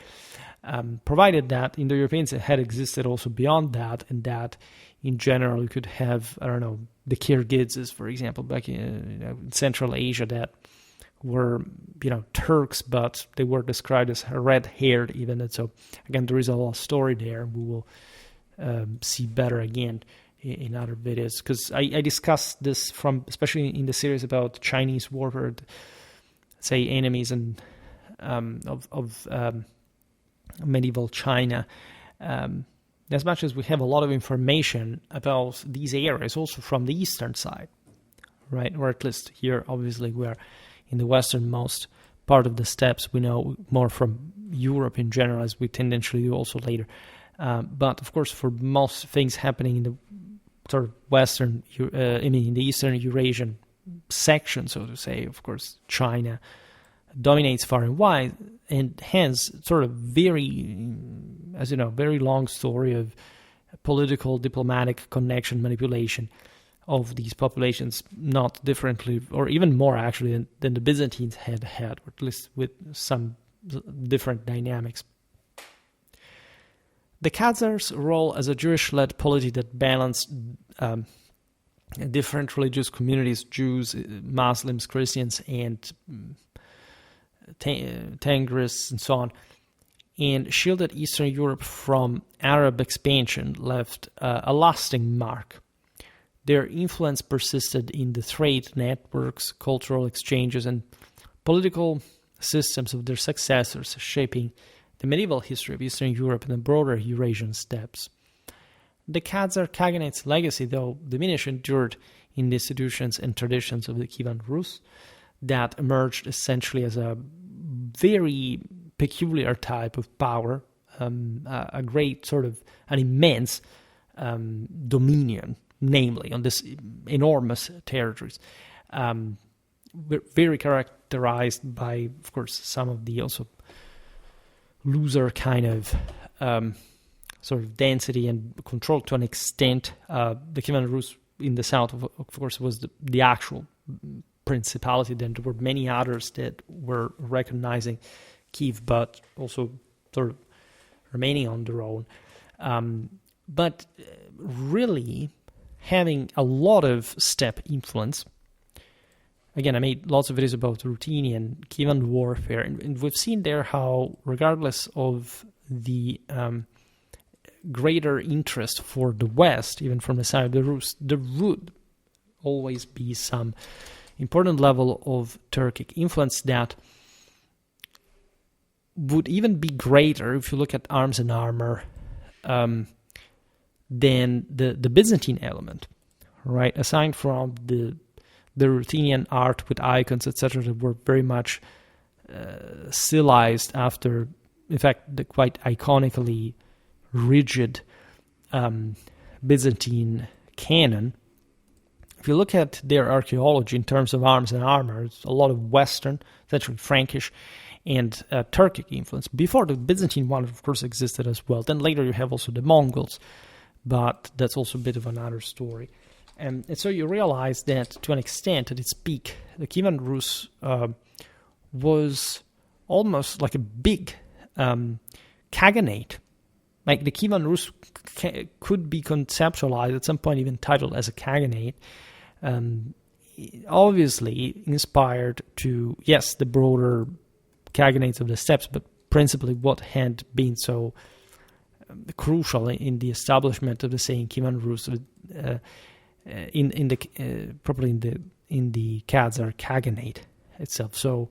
Provided that Indo-Europeans had existed also beyond that, and that in general you could have, the Kyrgyzs, for example, back in Central Asia that were, Turks, but they were described as red-haired even. And so, again, there is a lot of story there. We will see better again in other videos. Because I discussed this especially in the series about Chinese warfare, say, enemies and of medieval China. As much as we have a lot of information about these areas, also from the eastern side, right? Or at least here, obviously, we're in the westernmost part of the steppes. We know more from Europe in general, as we tendentially do also later. But of course, for most things happening in the sort of in the eastern Eurasian section, so to say, of course, China dominates far and wide, and hence sort of very, as you know, very long story of political, diplomatic connection, manipulation of these populations, not differently, or even more actually, than the Byzantines had, or at least with some different dynamics. The Khazars' role as a Jewish-led polity that balanced different religious communities, Jews, Muslims, Christians, and Tengris, and so on, and shielded Eastern Europe from Arab expansion, left a lasting mark. Their influence persisted in the trade networks, cultural exchanges, and political systems of their successors, shaping the medieval history of Eastern Europe and the broader Eurasian steppes. The Khazar Khaganate's legacy, though diminished, endured in the institutions and traditions of the Kievan Rus that emerged essentially as a very peculiar type of power, a great sort of an immense dominion, namely on this enormous territories, very characterized by, of course, some of the also looser kind of sort of density and control to an extent. The Kievan Rus in the south, of course, was the actual principality. Then there were many others that were recognizing Kyiv, but also sort of remaining on their own. But really having a lot of steppe influence. Again, I made lots of videos about Ruthenian Kievan warfare, and we've seen there how, regardless of the greater interest for the West, even from the side of the Rus, there would always be some important level of Turkic influence that would even be greater if you look at arms and armor than the Byzantine element, right? Aside from the Ruthenian art with icons, etc., that were very much stylized after, in fact, the quite iconically rigid Byzantine canon. If you look at their archaeology in terms of arms and armor, it's a lot of Western, essentially Frankish, and Turkic influence. Before the Byzantine one, of course, existed as well. Then later you have also the Mongols, but that's also a bit of another story. And so you realize that, to an extent, at its peak, the Kievan Rus was almost like a big kaganate. Like the Kievan Rus could be conceptualized at some point, even titled as a kaganate. Obviously inspired to, yes, the broader kaganates of the steppes, but principally what had been so crucial in the establishment of the saying Kievan Rus in the Khazar Khaganate itself. So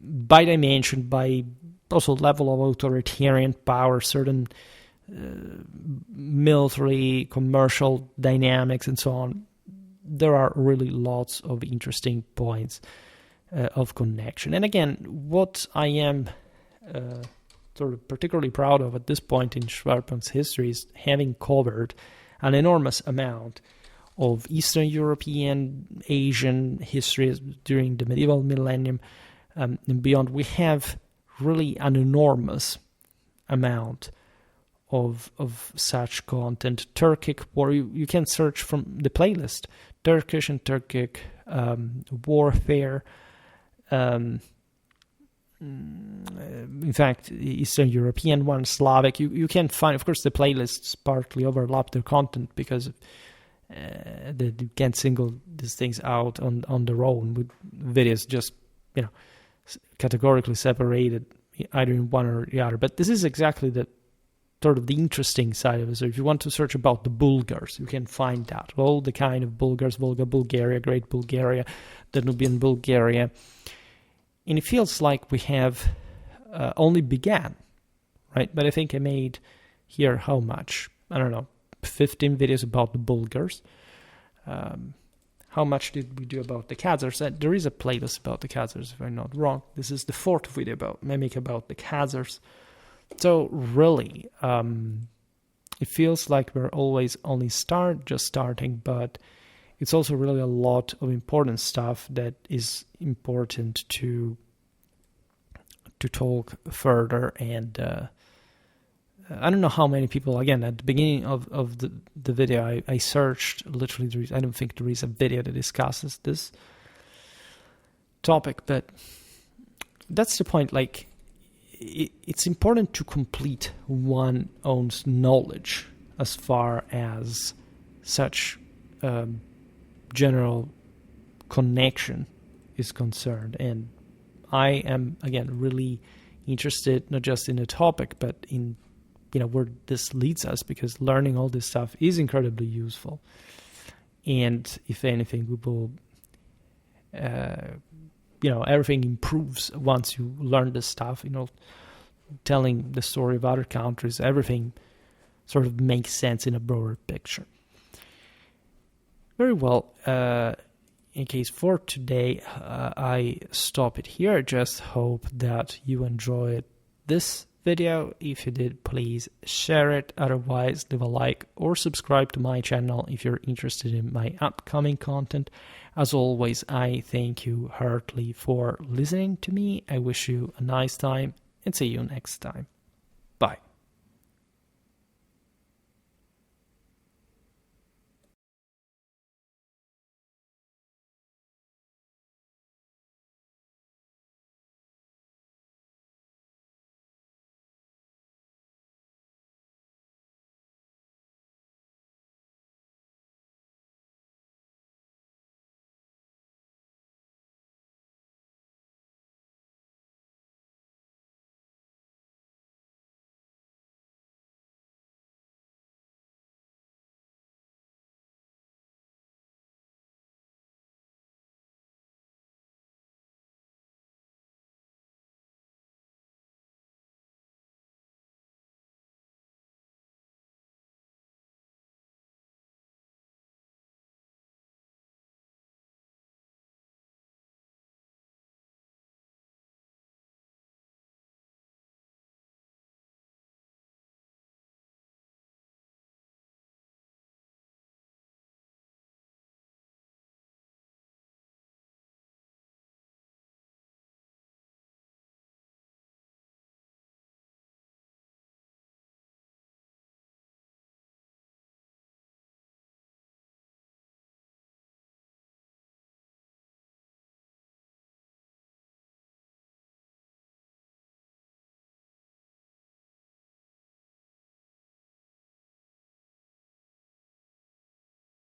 by dimension, by also level of authoritarian power, certain military, commercial dynamics, and so on, there are really lots of interesting points of connection. And again, what I am sort of particularly proud of at this point in Schwerpunkt's history is having covered an enormous amount of Eastern European, Asian histories during the medieval millennium and beyond. We have really an enormous amount of such content. Turkic, or you can search from the playlist, Turkish and Turkic warfare. In fact, Eastern European one, Slavic. You can find, of course, the playlists partly overlap their content because you can't single these things out on their own with videos just, categorically separated either in one or the other. But this is exactly the sort of the interesting side of it. So if you want to search about the Bulgars, you can find that. All the kind of Bulgars, Volga, Bulgaria, Great Bulgaria, Danubian Bulgaria. And it feels like we have only began, right? But I think I made here how much? I don't know, 15 videos about the Bulgars. How much did we do about the Khazars? There is a playlist about the Khazars, if I'm not wrong. This is the fourth video about the Khazars. So really, it feels like we're always only just starting, but it's also really a lot of important stuff that is important to to talk further. And I don't know how many people, again, at the beginning of the video, I searched, literally, I don't think there is a video that discusses this topic, but that's the point. Like, it's important to complete one's own knowledge as far as such general connection is concerned. And I am, again, really interested not just in the topic, but in where this leads us, because learning all this stuff is incredibly useful. And if anything, we will everything improves once you learn this stuff. Telling the story of other countries, everything sort of makes sense in a broader picture. Very well. In case for today, I stop it here. Just hope that you enjoyed this video. If you did, please share it. Otherwise, leave a like or subscribe to my channel if you're interested in my upcoming content. As always, I thank you heartily for listening to me. I wish you a nice time and see you next time. Bye.